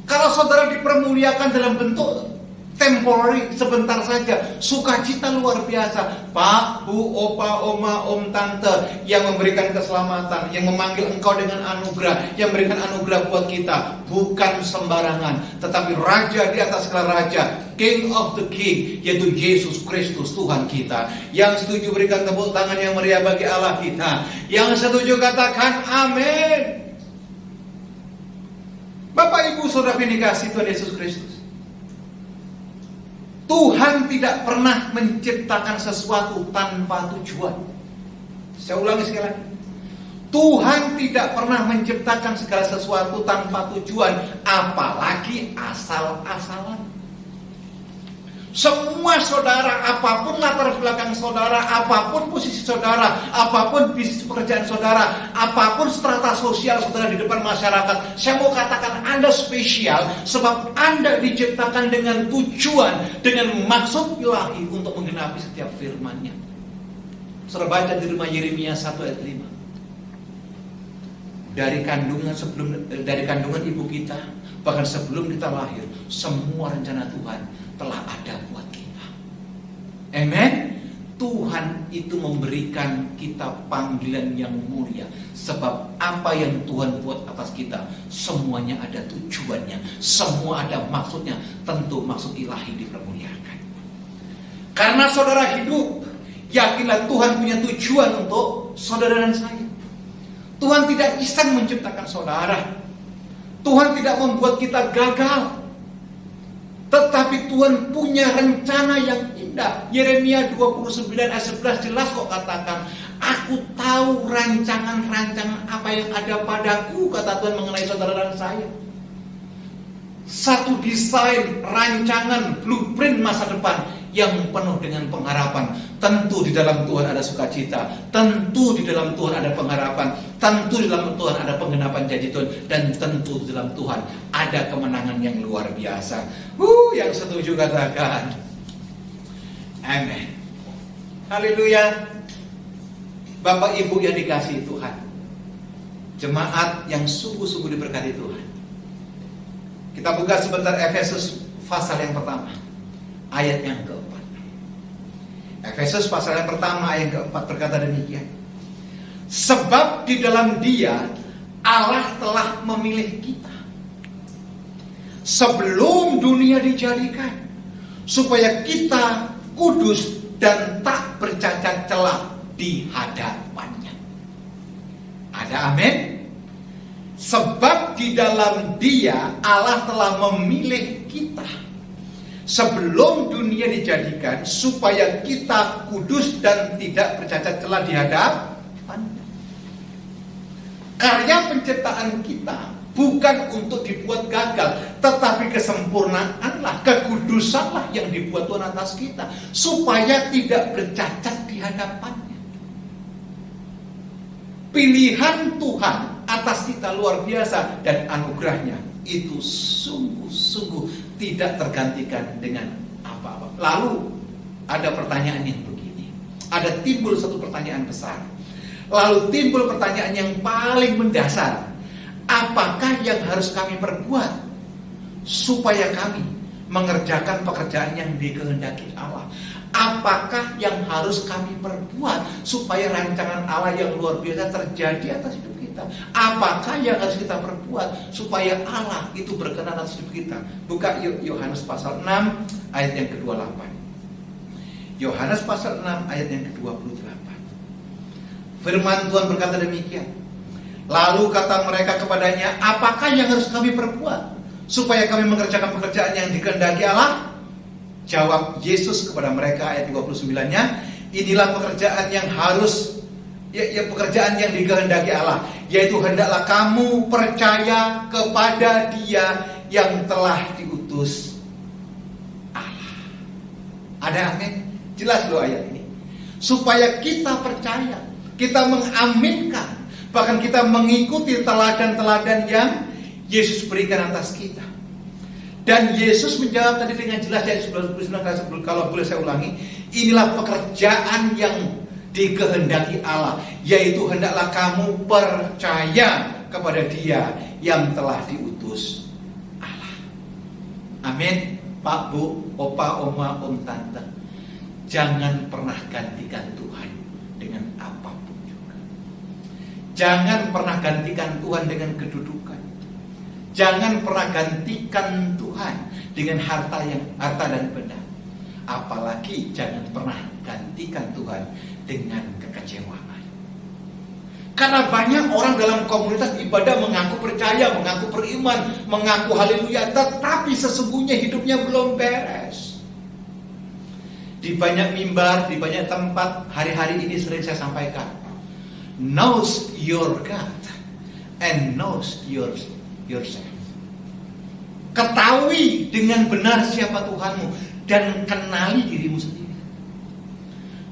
S4: Kalau saudara dipermuliakan dalam bentuk temporary, sebentar saja, sukacita luar biasa. Pak, Bu, Opa, Oma, Om, Tante yang memberikan keselamatan, yang memanggil engkau dengan anugerah, yang memberikan anugerah buat kita, bukan sembarangan, tetapi Raja di atas segala raja, King of the King, yaitu Yesus Kristus Tuhan kita. Yang setuju berikan tepuk tangan yang meriah bagi Allah kita. Yang setuju katakan amin. Bapak Ibu Saudara yang dikasihi Tuhan Yesus Kristus, Tuhan tidak pernah menciptakan sesuatu tanpa tujuan. Saya ulangi sekali lagi. Tuhan tidak pernah menciptakan segala sesuatu tanpa tujuan, apalagi asal-asalan. Semua saudara, apapun latar belakang saudara, apapun posisi saudara, apapun bisnis pekerjaan saudara, apapun strata sosial saudara di depan masyarakat, saya mau katakan Anda spesial sebab Anda diciptakan dengan tujuan, dengan maksud ilahi untuk menggenapi setiap firman-Nya. Saudara baca di rumah Yeremia 1 ayat 5. Dari kandungan ibu kita, bahkan sebelum kita lahir, semua rencana Tuhan telah ada buat kita. Amen. Tuhan itu memberikan kita panggilan yang mulia, sebab apa yang Tuhan buat atas kita semuanya ada tujuannya, semua ada maksudnya. Tentu maksud ilahi dipermuliakan. Karena saudara hidup, yakinlah Tuhan punya tujuan untuk saudara dan saya. Tuhan tidak iseng menciptakan saudara. Tuhan tidak membuat kita gagal, tetapi Tuhan punya rencana yang indah. Yeremia 29 ayat 11 jelas kok katakan, aku tahu rancangan-rancangan apa yang ada padaku, kata Tuhan mengenai saudara dan saya. Satu desain, rancangan, blueprint masa depan yang penuh dengan pengharapan. Tentu di dalam Tuhan ada sukacita, tentu di dalam Tuhan ada pengharapan, tentu di dalam Tuhan ada penggenapan janji Tuhan, dan tentu di dalam Tuhan ada kemenangan yang luar biasa. Yang setuju katakan amin. Haleluya. Bapak Ibu yang dikasihi Tuhan, jemaat yang sungguh-sungguh diberkati Tuhan, kita buka sebentar Efesus pasal yang pertama, ayat yang keempat. Efesus pasal yang pertama ayat yang keempat berkata demikian. Sebab di dalam Dia Allah telah memilih kita sebelum dunia dijadikan, supaya kita kudus dan tak bercacat celah di hadapannya. Ada amin? Sebab di dalam Dia Allah telah memilih kita sebelum dunia dijadikan, supaya kita kudus dan tidak bercacat celah di hadapannya. Karya penciptaan kita bukan untuk dibuat gagal, tetapi kesempurnaanlah, kekudusanlah yang dibuat Tuhan atas kita, supaya tidak bercacat di hadapannya. Pilihan Tuhan atas kita luar biasa, dan anugerahnya itu sungguh-sungguh tidak tergantikan dengan apa-apa. Lalu ada pertanyaan yang begini. Ada timbul satu pertanyaan besar. Lalu timbul pertanyaan yang paling mendasar. Apakah yang harus kami perbuat supaya kami mengerjakan pekerjaan yang dikehendaki Allah? Apakah yang harus kami perbuat supaya rancangan Allah yang luar biasa terjadi atas hidup kita? Apakah yang harus kita perbuat supaya Allah itu berkenan atas hidup kita? Buka Yohanes pasal 6 ayat yang ke-28. Yohanes pasal 6 ayat yang ke-28. Firman Tuhan berkata demikian. Lalu kata mereka kepadanya, apakah yang harus kami perbuat supaya kami mengerjakan pekerjaan yang dikehendaki Allah? Jawab Yesus kepada mereka ayat 29-nya, inilah pekerjaan yang harus pekerjaan yang dikehendaki Allah, yaitu hendaklah kamu percaya kepada Dia yang telah diutus Allah. Ada amin? Jelas loh ayat ini. Supaya kita percaya, kita mengaminkan, bahkan kita mengikuti teladan-teladan yang Yesus berikan atas kita. Dan Yesus menjawab tadi dengan jelas dari 99, kalau boleh saya ulangi, inilah pekerjaan yang dikehendaki Allah, yaitu hendaklah kamu percaya kepada Dia yang telah diutus Allah. Amin. Pak, Bu, Opa, Oma, Om, Tante, jangan pernah gantikan Tuhan dengan apapun juga. Jangan pernah gantikan Tuhan dengan kedudukan. Jangan pernah gantikan Tuhan dengan harta dan benda. Apalagi jangan pernah gantikan Tuhan dengan kekecewaan. Karena banyak orang dalam komunitas ibadah mengaku percaya, mengaku beriman, mengaku haleluya, tetapi sesungguhnya hidupnya belum beres. Di banyak mimbar, di banyak tempat, hari-hari ini sering saya sampaikan, knows your God and knows yourself. Ketahui dengan benar siapa Tuhanmu dan kenali dirimu sendiri.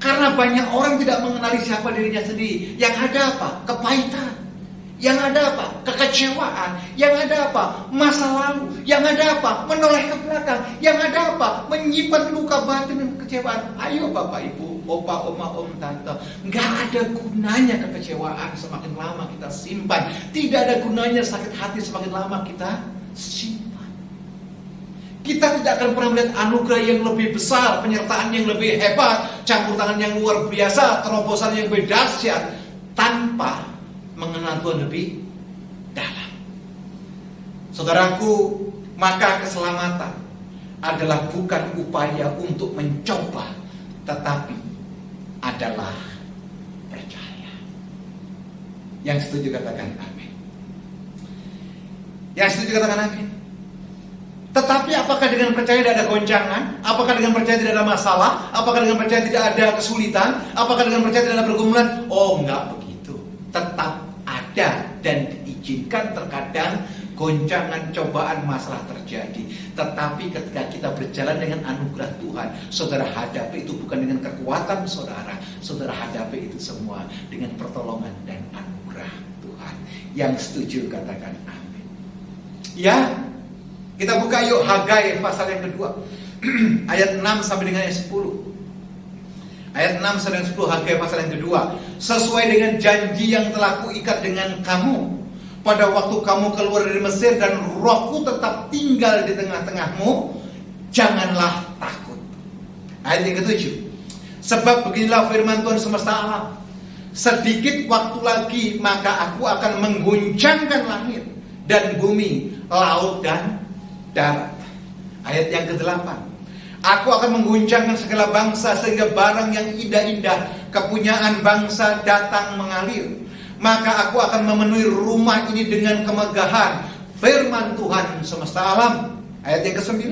S4: Karena banyak orang tidak mengenali siapa dirinya sendiri. Yang ada apa? Kepahitan. Yang ada apa? Kekecewaan. Yang ada apa? Masa lalu. Yang ada apa? Menoleh ke belakang. Yang ada apa? Menyimpan luka batin dan kekecewaan. Ayo Bapak Ibu, Opa, Oma, Om, Tante, nggak ada gunanya kekecewaan semakin lama kita simpan. Tidak ada gunanya sakit hati semakin lama kita simpan. Kita tidak akan pernah melihat anugerah yang lebih besar, penyertaan yang lebih hebat, campur tangan yang luar biasa, terobosan yang lebih dahsyat, tanpa mengenal Tuhan lebih dalam. Saudaraku, maka keselamatan adalah bukan upaya untuk mencoba, tetapi adalah percaya. Yang setuju katakan amin. Yang setuju katakan amin. Tetapi apakah dengan percaya tidak ada goncangan? Apakah dengan percaya tidak ada masalah? Apakah dengan percaya tidak ada kesulitan? Apakah dengan percaya tidak ada pergumulan? Oh, enggak begitu. Tetap ada dan diizinkan terkadang goncangan, cobaan, masalah terjadi. Tetapi ketika kita berjalan dengan anugerah Tuhan, saudara hadapi itu bukan dengan kekuatan saudara. Saudara hadapi itu semua dengan pertolongan dan anugerah Tuhan. Yang setuju katakan amin. Ya, kita buka yuk Hagai pasal yang kedua. Ayat 6 sampai dengan ayat 10. Ayat 6 sampai dengan 10 Hagai pasal yang kedua. Sesuai dengan janji yang telah kuikat dengan kamu pada waktu kamu keluar dari Mesir, dan Rohku tetap tinggal di tengah-tengahmu, janganlah takut. Ayat yang ke-7. Sebab beginilah firman Tuhan semesta alam, sedikit waktu lagi maka aku akan mengguncangkan langit dan bumi, laut dan darat. Ayat yang ke-8. Aku akan mengguncangkan segala bangsa sehingga barang yang indah-indah kepunyaan bangsa datang mengalir. Maka aku akan memenuhi rumah ini dengan kemegahan, firman Tuhan semesta alam. Ayat yang ke-9.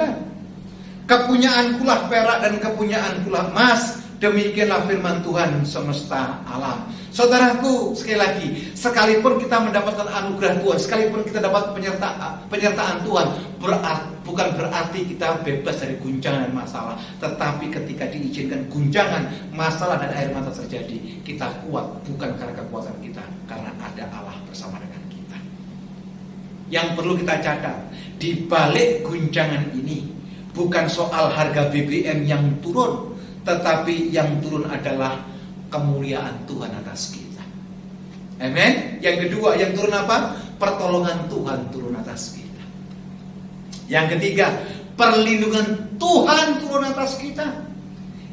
S4: Kepunyaankulah perak dan kepunyaankulah emas, demikianlah firman Tuhan semesta alam. Saudaraku, sekali lagi, sekalipun kita mendapatkan anugerah Tuhan, sekalipun kita dapat penyertaan Tuhan, bukan berarti kita bebas dari guncangan dan masalah. Tetapi ketika diizinkan guncangan, masalah dan air mata terjadi, kita kuat bukan karena kekuatan kita, karena ada Allah bersama dengan kita. yang perlu kita catat, di balik guncangan ini bukan soal harga BBM yang turun, tetapi yang turun adalah kemuliaan Tuhan atas kita. Amin. Yang kedua, yang turun apa? Pertolongan Tuhan turun atas kita. Yang ketiga, perlindungan Tuhan turun atas kita.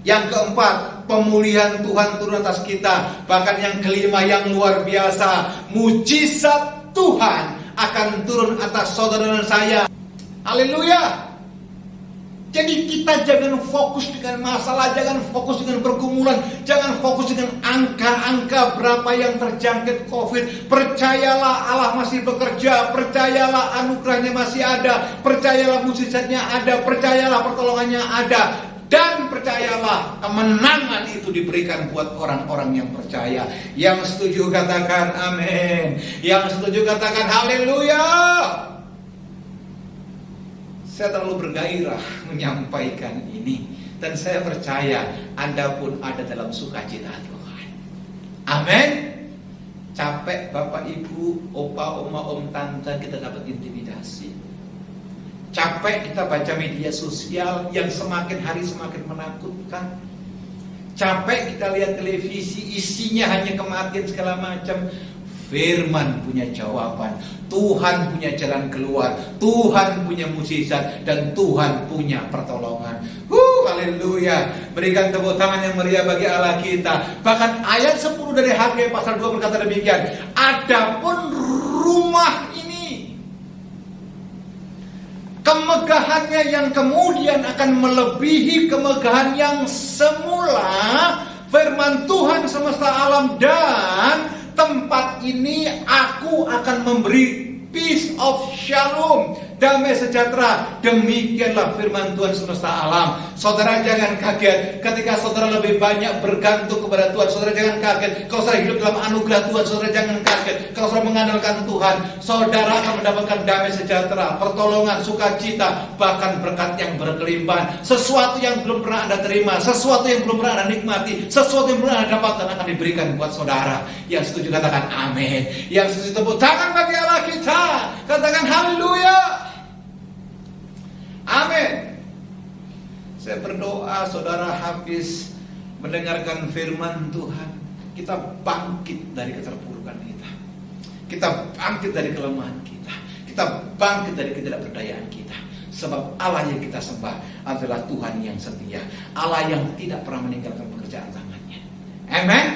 S4: Yang keempat, pemulihan Tuhan turun atas kita. Bahkan yang kelima yang luar biasa, mujizat Tuhan akan turun atas saudara dan saya. Haleluya. Jadi kita jangan fokus dengan masalah, jangan fokus dengan pergumulan, jangan fokus dengan angka-angka berapa yang terjangkit COVID. Percayalah Allah masih bekerja, percayalah anugerahnya masih ada, percayalah mujizatnya ada, percayalah pertolongannya ada. Dan percayalah kemenangan itu diberikan buat orang-orang yang percaya. Yang setuju katakan amin. Yang setuju katakan haleluya. Saya terlalu bergairah menyampaikan ini. Dan saya percaya Anda pun ada dalam sukacita Tuhan. Amin. Capek Bapak Ibu, opa, oma, om, tante, kita dapat intimidasi. Capek kita baca media sosial yang semakin hari semakin menakutkan. Capek kita lihat televisi isinya hanya kematian segala macam. Firman punya jawaban, Tuhan punya jalan keluar, Tuhan punya mujizat, dan Tuhan punya pertolongan. Haleluya. Berikan tepuk tangan yang meriah bagi Allah kita. Bahkan ayat 10 dari Hagai pasal 2 berkata demikian, adapun rumah ini, kemegahannya yang kemudian akan melebihi kemegahan yang semula. Firman Tuhan semesta alam, dan tempat ini aku akan memberi peace of shalom, damai sejahtera. Demikianlah firman Tuhan semesta alam. Saudara jangan kaget ketika saudara lebih banyak bergantung kepada Tuhan. Saudara jangan kaget kalau saudara hidup dalam anugerah Tuhan. Saudara jangan kaget kalau saudara mengandalkan Tuhan. Saudara akan mendapatkan damai sejahtera, pertolongan, sukacita, bahkan berkat yang berkelimpahan. Sesuatu yang belum pernah Anda terima, sesuatu yang belum pernah Anda nikmati, sesuatu yang belum Anda dapatkan akan diberikan buat saudara. Yang setuju katakan amin. Yang setuju tepuk tangan bagi Allah kita. Katakan haleluya. Amin. Saya berdoa saudara habis mendengarkan firman Tuhan, kita bangkit dari keterpurukan kita. Kita bangkit dari kelemahan kita. Kita bangkit dari ketidakberdayaan kita. Sebab Allah yang kita sembah adalah Tuhan yang setia, Allah yang tidak pernah meninggalkan pekerjaan tangannya. Amin.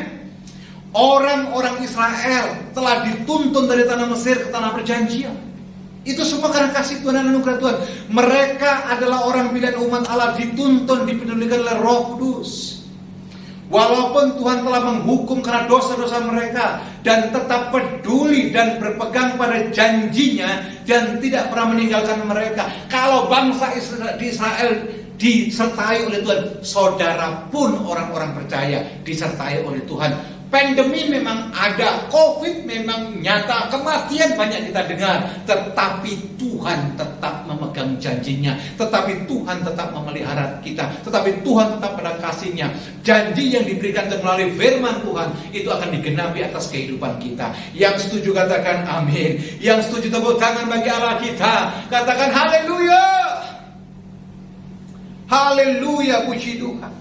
S4: Orang-orang Israel telah dituntun dari tanah Mesir ke tanah perjanjian. Itu semua karena kasih Tuhan dan anugerah Tuhan. Mereka adalah orang pilihan umat Allah, dituntun, dipedulikan oleh Roh Kudus. Walaupun Tuhan telah menghukum karena dosa-dosa mereka, dan tetap peduli dan berpegang pada janjinya, dan tidak pernah meninggalkan mereka. Kalau bangsa Israel disertai oleh Tuhan, saudara pun orang-orang percaya disertai oleh Tuhan. Pandemi memang ada, COVID memang nyata, kematian banyak kita dengar, tetapi Tuhan tetap memegang janjinya, tetapi Tuhan tetap memelihara kita, tetapi Tuhan tetap pada kasih-Nya. Janji yang diberikan melalui firman Tuhan itu akan digenapi atas kehidupan kita. Yang setuju katakan amin. Yang setuju tepuk tangan bagi Allah kita. Katakan haleluya. Haleluya, puji Tuhan.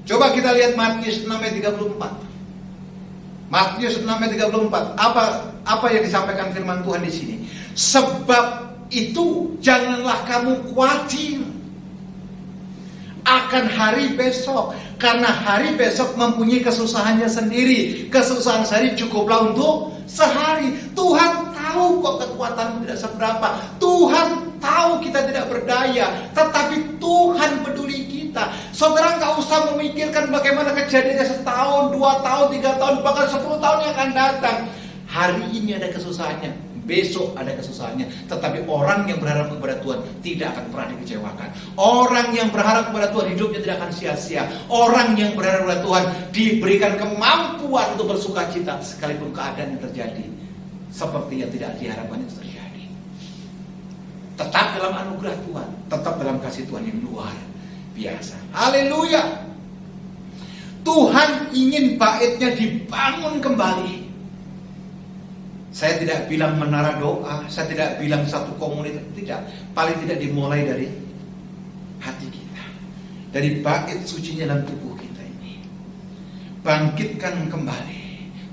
S4: Coba kita lihat Matius 6 ayat 34. Matius 6 ayat 34. Apa yang disampaikan firman Tuhan di sini? Sebab itu janganlah kamu khawatir akan hari besok, karena hari besok mempunyai kesusahannya sendiri. Kesusahan sehari cukuplah untuk sehari. Tuhan tahu kok kekuatanmu tidak seberapa. Tuhan tahu kita tidak berdaya, tetapi Tuhan peduli kita. Saudara nggak usah memikirkan bagaimana kejadiannya setahun, 2 tahun, 3 tahun, bahkan 10 tahun yang akan datang. Hari ini ada kesusahannya, besok ada kesusahannya. Tetapi orang yang berharap kepada Tuhan tidak akan pernah dikecewakan. Orang yang berharap kepada Tuhan hidupnya tidak akan sia-sia. Orang yang berharap kepada Tuhan diberikan kemampuan untuk bersukacita sekalipun keadaan yang terjadi seperti yang tidak diharapkan itu terjadi. Tetap dalam anugerah Tuhan, tetap dalam kasih Tuhan yang luar biasa. Haleluya. Tuhan ingin baitnya dibangun kembali. Saya tidak bilang menara doa, saya tidak bilang satu komunitas, tidak. Paling tidak dimulai dari hati kita, dari bait sucinya dalam tubuh kita ini. Bangkitkan kembali,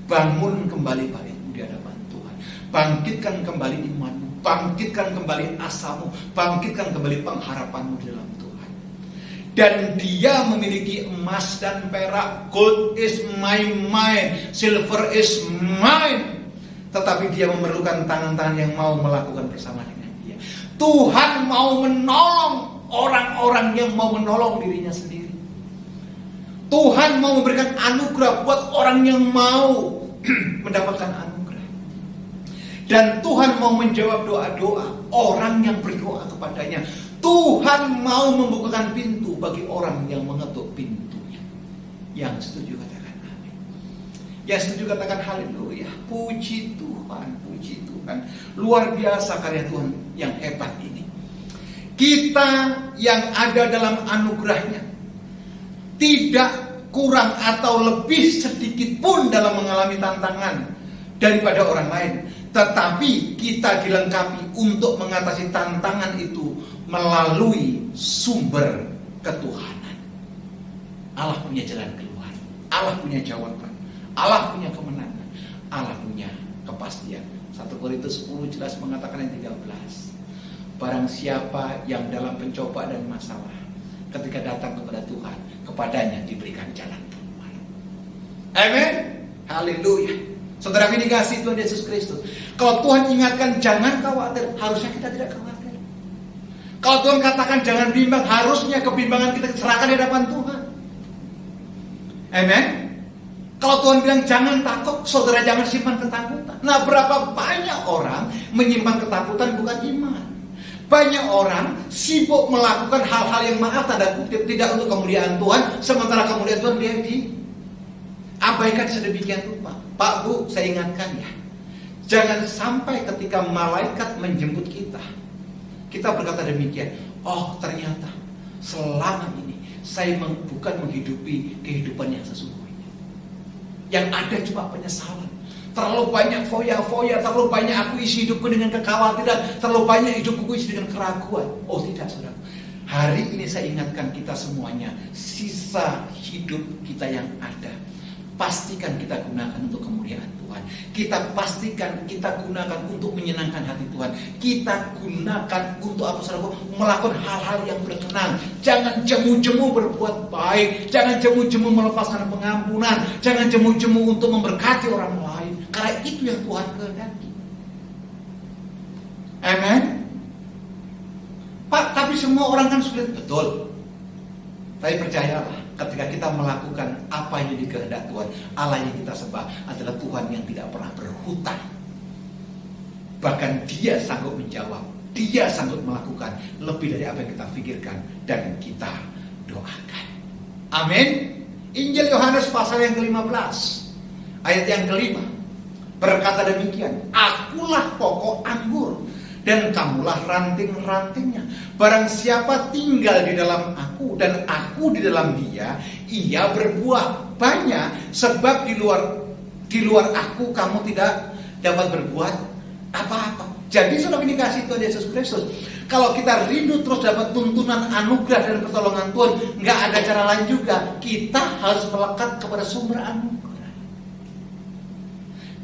S4: bangun kembali baitmu di hadapan Tuhan. Bangkitkan kembali imanmu, bangkitkan kembali asamu, bangkitkan kembali pengharapanmu di dalam Tuhan. Dan Dia memiliki emas dan perak. Gold is mine, silver is mine. Tetapi Dia memerlukan tangan-tangan yang mau melakukan bersama dengan Dia. Tuhan mau menolong orang-orang yang mau menolong dirinya sendiri. Tuhan mau memberikan anugerah buat orang yang mau mendapatkan anugerah. Dan Tuhan mau menjawab doa-doa orang yang berdoa kepadanya. Tuhan mau membukakan pintu bagi orang yang mengetuk pintunya. Yang setuju katakan amin. Yang setuju katakan haleluya. Puji Tuhan, puji Tuhan. Luar biasa karya Tuhan yang hebat ini. Kita yang ada dalam anugerahnya tidak kurang atau lebih sedikit pun dalam mengalami tantangan daripada orang lain. Tetapi kita dilengkapi untuk mengatasi tantangan itu melalui sumber ketuhanan. Allah punya jalan keluar, Allah punya jawaban, Allah punya kemenangan, Allah punya kepastian. 1 Korintus 10 jelas mengatakan yang 13. Barang siapa yang dalam pencobaan dan masalah, ketika datang kepada Tuhan, kepadanya diberikan jalan keluar. Amin. Haleluya. Saudara dikasih Tuhan Yesus Kristus. Kalau Tuhan ingatkan jangan khawatir, harusnya kita tidak khawatir. Kalau Tuhan katakan jangan bimbang, harusnya kebimbangan kita serahkan di hadapan Tuhan. Amin. Kalau Tuhan bilang jangan takut, saudara jangan simpan ketakutan. Nah, berapa banyak orang menyimpan ketakutan bukan iman. Banyak orang sibuk melakukan hal-hal yang maaf tanda kutip tidak untuk kemuliaan Tuhan, sementara kemuliaan Tuhan dia diabaikan sedemikian rupa. Pak Bu, saya ingatkan ya, jangan sampai ketika malaikat menjemput kita, kita berkata demikian, oh ternyata selama ini saya bukan menghidupi kehidupan yang sesungguhnya. Yang ada cuma penyesalan. Terlalu banyak foya-foya, terlalu banyak aku isi hidupku dengan kekhawatiran, terlalu banyak hidupku isi dengan keraguan. Oh tidak, saudara. Hari ini saya ingatkan kita semuanya, sisa hidup kita yang ada, pastikan kita gunakan untuk kemuliaan Tuhan. Kita pastikan kita gunakan untuk menyenangkan hati Tuhan. Kita gunakan untuk apa, saudara? Melakukan hal-hal yang berkenan. Jangan jemu-jemu berbuat baik. Jangan jemu-jemu melepaskan pengampunan. Jangan jemu-jemu untuk memberkati orang lain. Karena itu yang Tuhan kehendaki. Amen. Pak, tapi semua orang kan sulit. Betul. Tapi percayalah, ketika kita melakukan apa yang dikehendaki Tuhan, Allah yang kita sembah adalah Tuhan yang tidak pernah berhutang. Bahkan Dia sanggup menjawab, Dia sanggup melakukan lebih dari apa yang kita pikirkan dan kita doakan. Amin. Injil Yohanes pasal yang ke-15 ayat yang ke-5 berkata demikian, akulah pokok anggur dan kamulah ranting-rantingnya. Barang siapa tinggal di dalam aku dan aku di dalam dia, ia berbuah banyak, sebab di luar aku kamu tidak dapat berbuat apa-apa. Jadi sudah dikasih Tuhan Yesus Kristus. Kalau kita rindu terus dapat tuntunan anugerah dan pertolongan Tuhan, nggak ada cara lain juga. Kita harus melekat kepada sumber anugerah.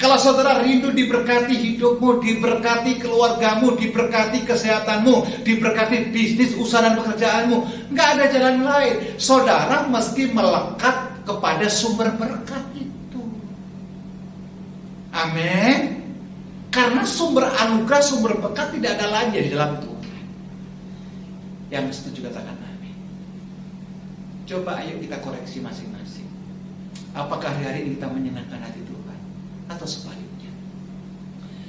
S4: Kalau saudara rindu diberkati hidupmu, diberkati keluargamu, diberkati kesehatanmu, diberkati bisnis, usaha dan pekerjaanmu, nggak ada jalan lain. Saudara mesti melekat kepada sumber berkat itu. Amin. Karena sumber anugerah, sumber berkat tidak ada lain di dalam Tuhan. Yang setuju katakan amin. Coba ayo kita koreksi masing-masing. Apakah hari ini kita menyenangkan hati Tuhan? Atau sebaliknya.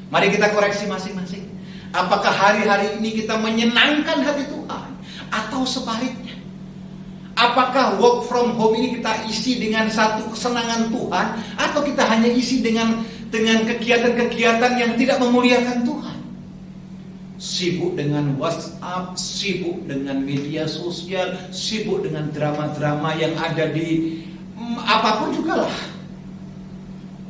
S4: Mari kita koreksi masing-masing. Apakah hari-hari ini kita menyenangkan hati Tuhan atau sebaliknya? Apakah work from home ini kita isi dengan satu kesenangan Tuhan atau kita hanya isi dengan kegiatan-kegiatan yang tidak memuliakan Tuhan? Sibuk dengan WhatsApp, sibuk dengan media sosial, sibuk dengan drama-drama yang ada di apapun juga lah.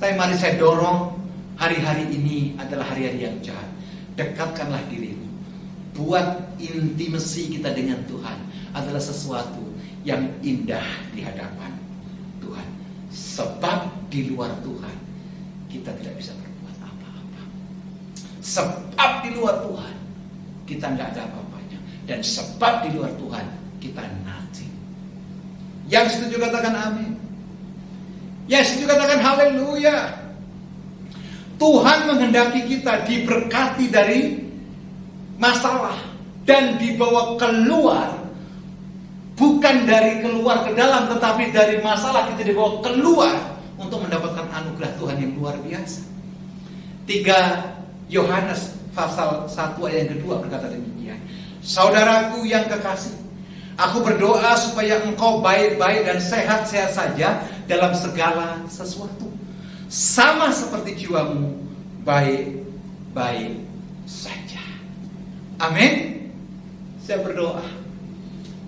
S4: Tapi mari saya dorong hari-hari ini ini adalah hari-hari yang jahat. Dekatkanlah dirimu. Buat intimasi kita dengan Tuhan adalah sesuatu yang indah di hadapan Tuhan. Sebab di luar Tuhan kita tidak bisa berbuat apa-apa. Sebab di luar Tuhan kita tidak ada apa-apanya. Dan sebab di luar Tuhan kita nothing. Yang setuju katakan amin. Yang setuju katakan haleluya. Tuhan menghendaki kita diberkati dari masalah dan dibawa keluar, bukan dari keluar ke dalam, tetapi dari masalah kita dibawa keluar untuk mendapatkan anugerah Tuhan yang luar biasa. 3 Yohanes pasal 1 ayat yang kedua berkata demikian. Saudaraku yang kekasih, aku berdoa supaya engkau baik-baik dan sehat-sehat saja dalam segala sesuatu, sama seperti jiwamu baik-baik saja. Amin. Saya berdoa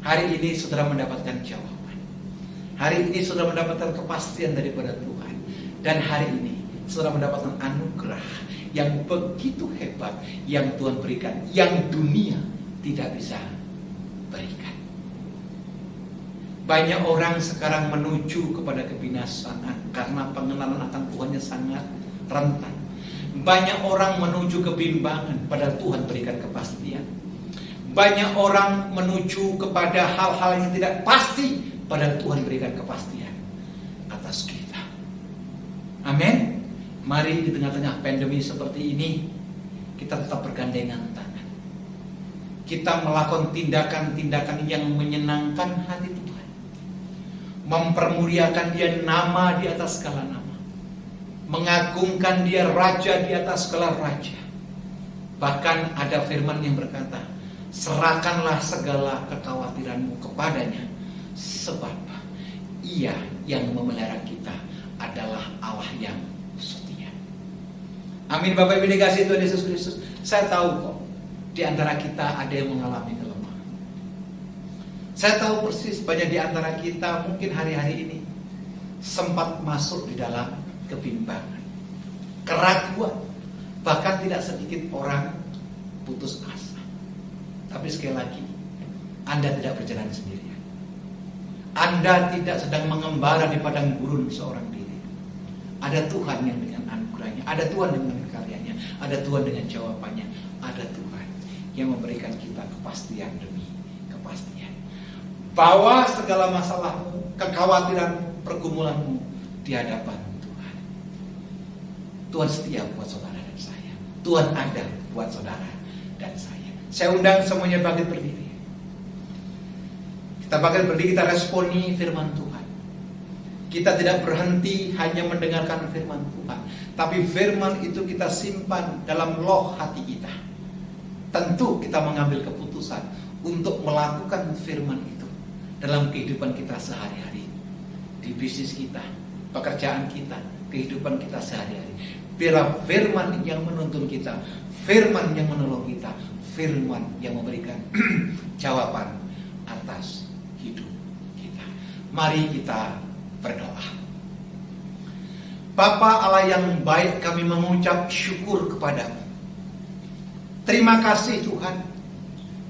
S4: hari ini saudara mendapatkan jawaban. Hari ini saudara mendapatkan kepastian daripada Tuhan. Dan hari ini saudara mendapatkan anugerah yang begitu hebat yang Tuhan berikan, yang dunia tidak bisa berikan. Banyak orang sekarang menuju kepada kebinasaan karena pengenalan akan Tuhannya sangat rentan. Banyak orang menuju kebimbangan, padahal Tuhan berikan kepastian. Banyak orang menuju kepada hal-hal yang tidak pasti, padahal Tuhan berikan kepastian atas kita. Amin. Mari di tengah-tengah pandemi seperti ini, kita tetap bergandengan tangan. Kita melakukan tindakan-tindakan yang menyenangkan hati Tuhan. Mempermuliakan Dia nama di atas segala nama. Mengagungkan Dia raja di atas segala raja. Bahkan ada firman yang berkata, serahkanlah segala kekhawatiranmu kepadanya, sebab Ia yang memelihara kita adalah Allah yang setia. Amin. Bapak Ibu dikasihi Tuhan Yesus Kristus. Saya tahu kok di antara kita ada yang mengalami kelemahan. Saya tahu persis banyak di antara kita mungkin hari-hari ini sempat masuk di dalam kebimbangan, keraguan, bahkan tidak sedikit orang putus asa. Tapi sekali lagi, Anda tidak berjalan sendirian. Anda tidak sedang mengembara di padang gurun seorang diri. Ada Tuhan yang dengan anugerahnya, ada Tuhan dengan karyanya, ada Tuhan dengan jawabannya, ada Tuhan yang memberikan kita kepastian demi kepastian. Bawa segala masalahmu, kekhawatiranmu, pergumulanmu di hadapan Tuhan. Tuhan setia buat saudara dan saya. Tuhan ada buat saudara dan saya. Saya undang semuanya bangkit berdiri. Kita bangkit berdiri, kita responi firman Tuhan. Kita tidak berhenti hanya mendengarkan firman Tuhan, tapi firman itu kita simpan dalam loh hati kita. Tentu kita mengambil keputusan untuk melakukan firman itu dalam kehidupan kita sehari-hari, di bisnis kita, pekerjaan kita, kehidupan kita sehari-hari. Biarlah firman yang menuntun kita, firman yang menolong kita, firman yang memberikan jawaban atas hidup kita. Mari kita berdoa. Bapa Allah yang baik, kami mengucap syukur kepadamu. Terima kasih Tuhan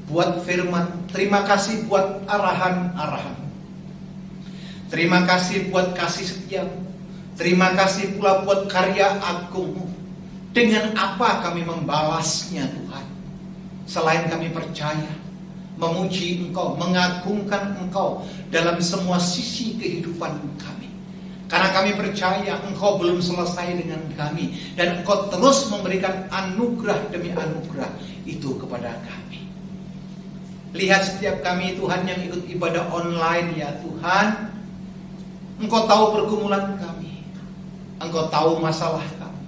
S4: buat firman, terima kasih buat arahan-arahan. Terima kasih buat kasih setiamu. Terima kasih pula buat karya agungmu. Dengan apa kami membalasnya Tuhan? Selain kami percaya, memuji Engkau, mengagungkan Engkau dalam semua sisi kehidupan kami. Karena kami percaya Engkau belum selesai dengan kami, dan Engkau terus memberikan anugerah demi anugerah itu kepada kami. Lihat setiap kami Tuhan yang ikut ibadah online ya Tuhan. Engkau tahu pergumulan kami, Engkau tahu masalah kami,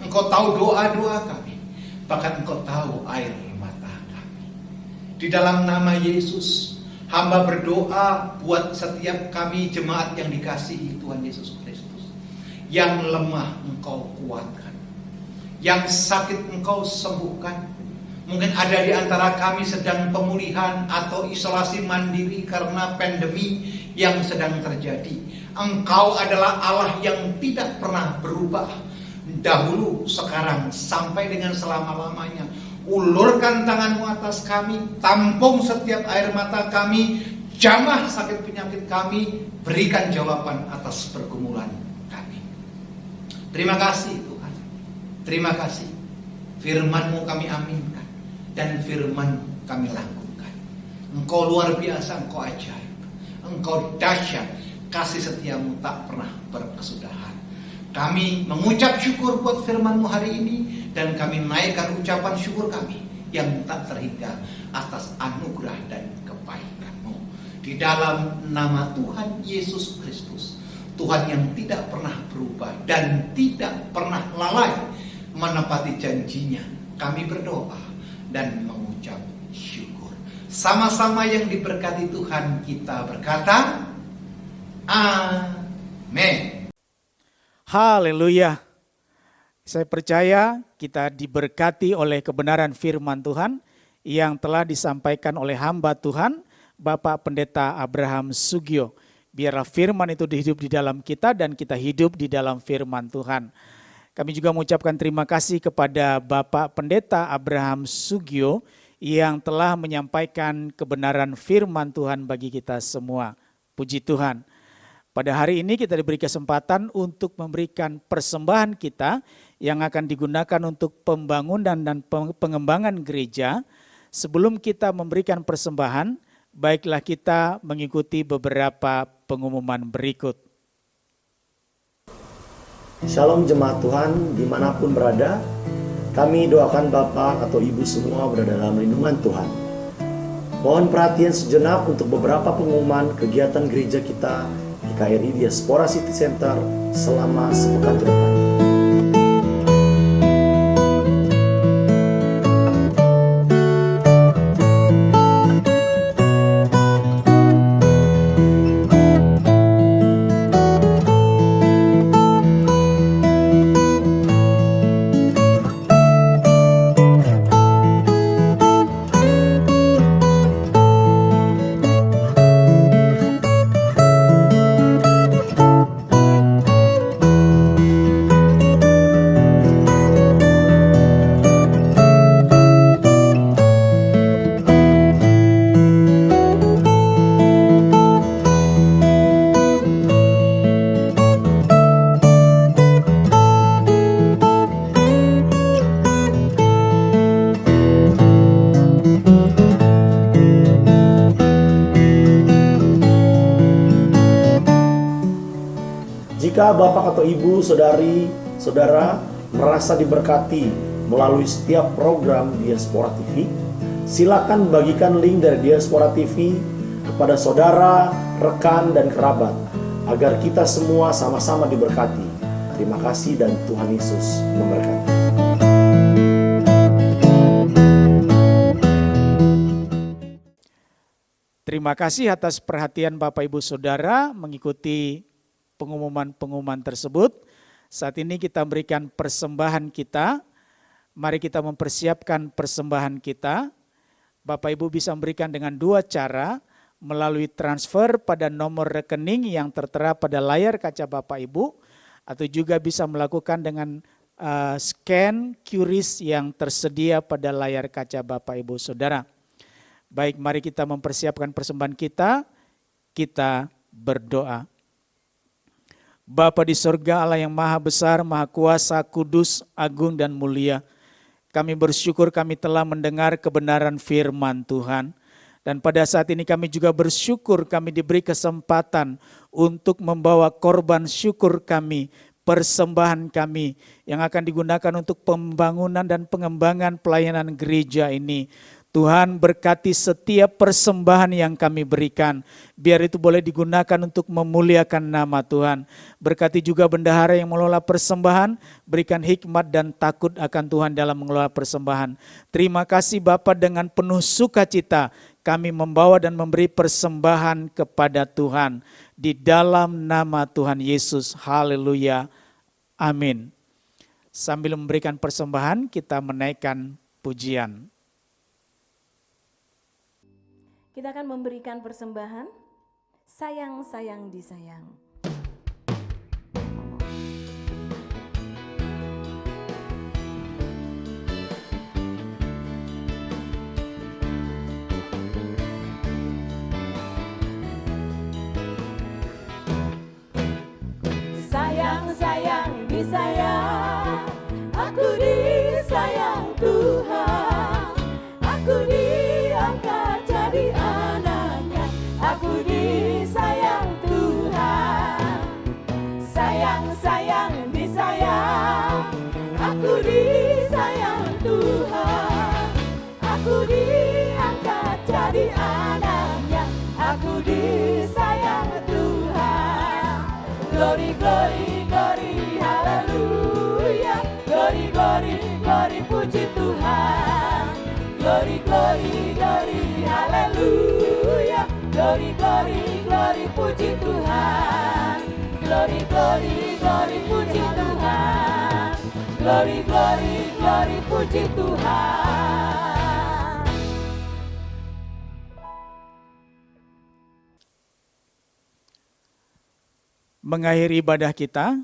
S4: Engkau tahu doa-doa kami, bahkan Engkau tahu air mata kami. Di dalam nama Yesus, hamba berdoa buat setiap kami jemaat yang dikasihi Tuhan Yesus Kristus. Yang lemah Engkau kuatkan, yang sakit Engkau sembuhkan. Mungkin ada di antara kami sedang pemulihan atau isolasi mandiri karena pandemi yang sedang terjadi. Engkau adalah Allah yang tidak pernah berubah. dahulu, sekarang, sampai dengan selama-lamanya. Ulurkan tanganmu atas kami, tampung setiap air mata kami, jamah sakit penyakit kami, berikan jawaban atas pergumulan kami. Terima kasih Tuhan, terima kasih. Firman-Mu kami aminkan, dan firman kami lakukan. Engkau luar biasa, Engkau ajaib, Engkau dahsyat, kasih setiamu tak pernah berkesudahan. Kami mengucap syukur buat firman-Mu hari ini, dan kami naikkan ucapan syukur kami yang tak terhingga atas anugerah dan kebaikan-Mu. Di dalam nama Tuhan Yesus Kristus, Tuhan yang tidak pernah berubah dan tidak pernah lalai menepati janjinya, kami berdoa dan mengucap syukur. Sama-sama yang diberkati Tuhan, kita berkata, amin.
S1: Haleluya. Saya percaya kita diberkati oleh kebenaran firman Tuhan yang telah disampaikan oleh hamba Tuhan, Bapak Pendeta Abraham Sugio. Biarlah firman itu hidup di dalam kita dan kita hidup di dalam firman Tuhan. Kami juga mengucapkan terima kasih kepada Bapak Pendeta Abraham Sugio yang telah menyampaikan kebenaran firman Tuhan bagi kita semua. Puji Tuhan. Pada hari ini kita diberi kesempatan untuk memberikan persembahan kita yang akan digunakan untuk pembangunan dan pengembangan gereja. Sebelum kita memberikan persembahan, baiklah kita mengikuti beberapa pengumuman berikut.
S5: Shalom jemaat Tuhan dimanapun berada, kami doakan Bapak atau Ibu semua berada dalam lindungan Tuhan. Mohon perhatian sejenak untuk beberapa pengumuman kegiatan gereja kita di KRI Diaspora City Center selama sepekan ke depan. Jika Bapak atau Ibu, saudara merasa diberkati melalui setiap program Diaspora TV, silakan bagikan link dari Diaspora TV kepada saudara, rekan, dan kerabat agar kita semua sama-sama diberkati. Terima kasih dan Tuhan Yesus memberkati.
S1: Terima kasih atas perhatian Bapak Ibu Saudara mengikuti pengumuman-pengumuman tersebut. Saat ini kita berikan persembahan kita. Mari kita mempersiapkan persembahan kita. Bapak Ibu bisa memberikan dengan dua cara, melalui transfer pada nomor rekening yang tertera pada layar kaca Bapak Ibu, atau juga bisa melakukan dengan scan QRIS yang tersedia pada layar kaca Bapak Ibu Saudara. Baik, mari kita mempersiapkan persembahan kita berdoa. Bapa di sorga, Allah yang maha besar, maha kuasa, kudus, agung dan mulia. Kami bersyukur kami telah mendengar kebenaran firman Tuhan. Dan pada saat ini kami juga bersyukur kami diberi kesempatan untuk membawa korban syukur kami, persembahan kami yang akan digunakan untuk pembangunan dan pengembangan pelayanan gereja ini. Tuhan berkati setiap persembahan yang kami berikan, biar itu boleh digunakan untuk memuliakan nama Tuhan. Berkati juga bendahara yang mengelola persembahan, berikan hikmat dan takut akan Tuhan dalam mengelola persembahan. Terima kasih Bapa, dengan penuh sukacita kami membawa dan memberi persembahan kepada Tuhan. Di dalam nama Tuhan Yesus, haleluya, amin. Sambil memberikan persembahan, kita menaikkan pujian.
S2: Kita akan memberikan persembahan, sayang, sayang, disayang.
S3: glory, glory, haleluya. Glory, glory, glory, puji Tuhan. Glory, glory, glory, haleluya. Glory, glory, glory, puji Tuhan. Glory, glory, glory, puji Tuhan. Glory, glory, glory, puji Tuhan.
S1: Mengakhiri ibadah kita,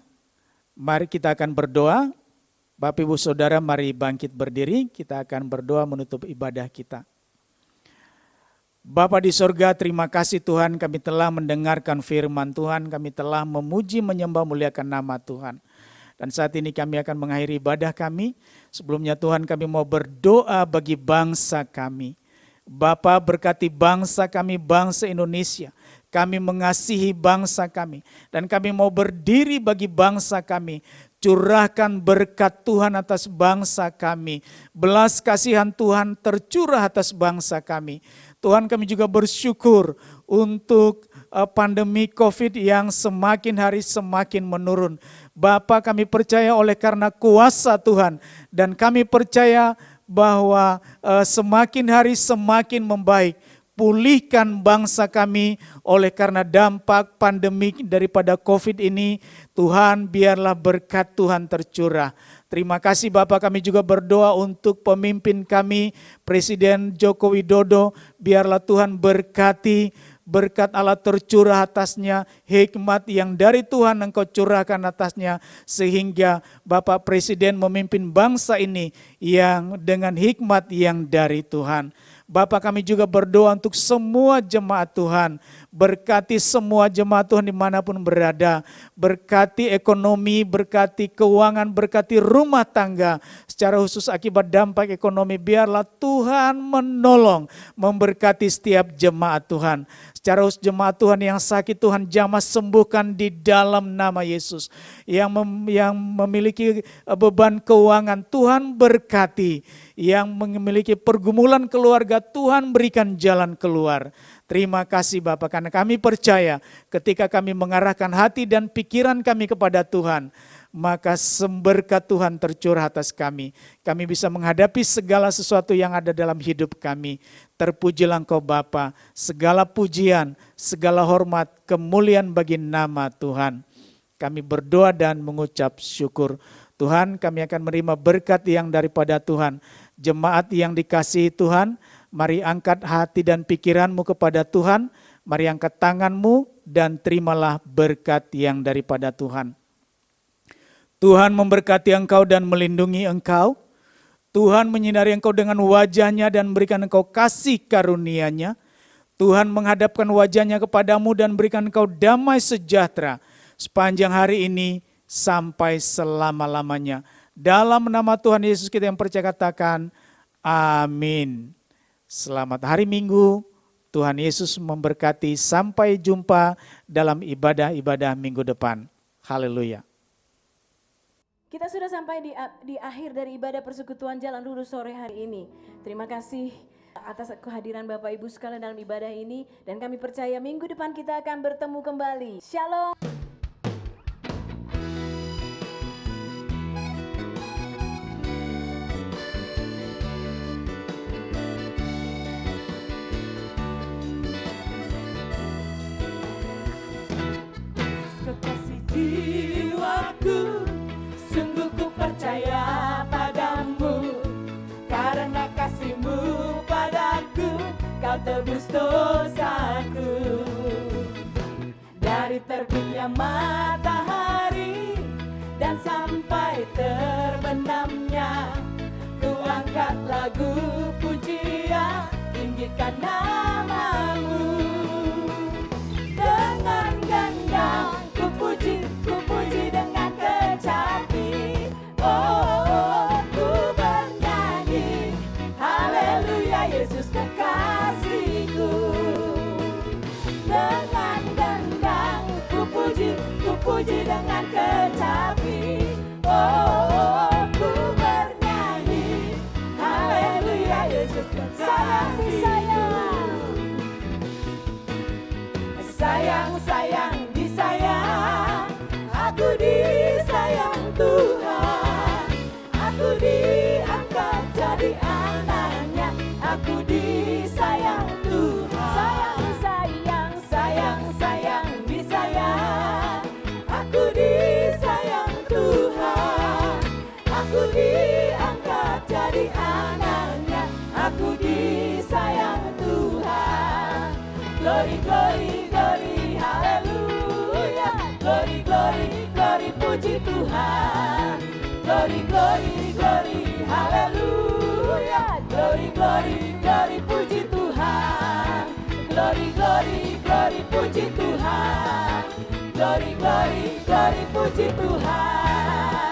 S1: mari kita akan berdoa. Bapak Ibu Saudara, mari bangkit berdiri, kita akan berdoa menutup ibadah kita. Bapa di sorga, terima kasih Tuhan, kami telah mendengarkan firman Tuhan, kami telah memuji, menyembah, muliakan nama Tuhan. Dan saat ini kami akan mengakhiri ibadah kami. Sebelumnya Tuhan, kami mau berdoa bagi bangsa kami. Bapa, berkati bangsa kami, bangsa Indonesia. Kami mengasihi bangsa kami dan kami mau berdiri bagi bangsa kami. Curahkan berkat Tuhan atas bangsa kami. Belas kasihan Tuhan tercurah atas bangsa kami. Tuhan, kami juga bersyukur untuk pandemi COVID yang semakin hari semakin menurun. Bapa, kami percaya oleh karena kuasa Tuhan dan kami percaya bahwa semakin hari semakin membaik. Pulihkan bangsa kami oleh karena dampak pandemik daripada COVID ini. Tuhan, biarlah berkat Tuhan tercurah. Terima kasih Bapak, kami juga berdoa untuk pemimpin kami, Presiden Joko Widodo. Biarlah Tuhan berkati, berkat Allah tercurah atasnya, hikmat yang dari Tuhan Engkau curahkan atasnya, sehingga Bapak Presiden memimpin bangsa ini yang dengan hikmat yang dari Tuhan. Bapak, kami juga berdoa untuk semua jemaat Tuhan. Berkati semua jemaat Tuhan dimanapun berada. Berkati ekonomi, berkati keuangan, berkati rumah tangga. Secara khusus akibat dampak ekonomi, biarlah Tuhan menolong, memberkati setiap jemaat Tuhan. Secara khusus jemaat Tuhan yang sakit, Tuhan jamah sembuhkan di dalam nama Yesus. Yang memiliki beban keuangan, Tuhan berkati. Yang memiliki pergumulan keluarga, Tuhan berikan jalan keluar. Terima kasih Bapak, karena kami percaya ketika kami mengarahkan hati dan pikiran kami kepada Tuhan, maka berkat Tuhan tercurah atas kami. Kami bisa menghadapi segala sesuatu yang ada dalam hidup kami. Terpujilah Engkau Bapa, segala pujian, segala hormat, kemuliaan bagi nama Tuhan. Kami berdoa dan mengucap syukur. Tuhan, kami akan menerima berkat yang daripada Tuhan. Jemaat yang dikasihi Tuhan, mari angkat hati dan pikiranmu kepada Tuhan. Mari angkat tanganmu dan terimalah berkat yang daripada Tuhan. Tuhan memberkati engkau dan melindungi engkau. Tuhan menyinari engkau dengan wajahnya dan memberikan engkau kasih karunia-Nya. Tuhan menghadapkan wajahnya kepadamu dan berikan engkau damai sejahtera sepanjang hari ini sampai selama-lamanya. Dalam nama Tuhan Yesus kita yang percaya katakan amin. Selamat hari Minggu. Tuhan Yesus memberkati. Sampai jumpa dalam ibadah-ibadah minggu depan. Haleluya.
S2: Kita sudah sampai di akhir dari ibadah persekutuan Jalan Lurus sore hari ini. Terima kasih atas kehadiran Bapak Ibu sekalian dalam ibadah ini. Dan kami percaya minggu depan kita akan bertemu kembali. Shalom.
S3: Kekasih jiwaku, sungguh ku percaya padamu. Karena kasih-Mu padaku, Kau tebus dosaku. Dari terbitnya matahari dan sampai terbenamnya, ku angkat lagu pujian, tinggikan nama-Mu. Dengan gendang ku puji dengan kecapi. Oh, ku bernyanyi, haleluya Yesus kekasihku. Dengan gendang ku puji dengan kecapi. Oh, ku bernyanyi, haleluya Yesus kekasihku. Sayang, sayang, disayang, Glory, glory, glory, haleluya. Glory, glory, glory, puji Tuhan. Glory, glory, glory, haleluya. Glory, glory, glory, puji Tuhan. Glory, glory, glory, puji Tuhan. Glory, glory, glory, puji Tuhan.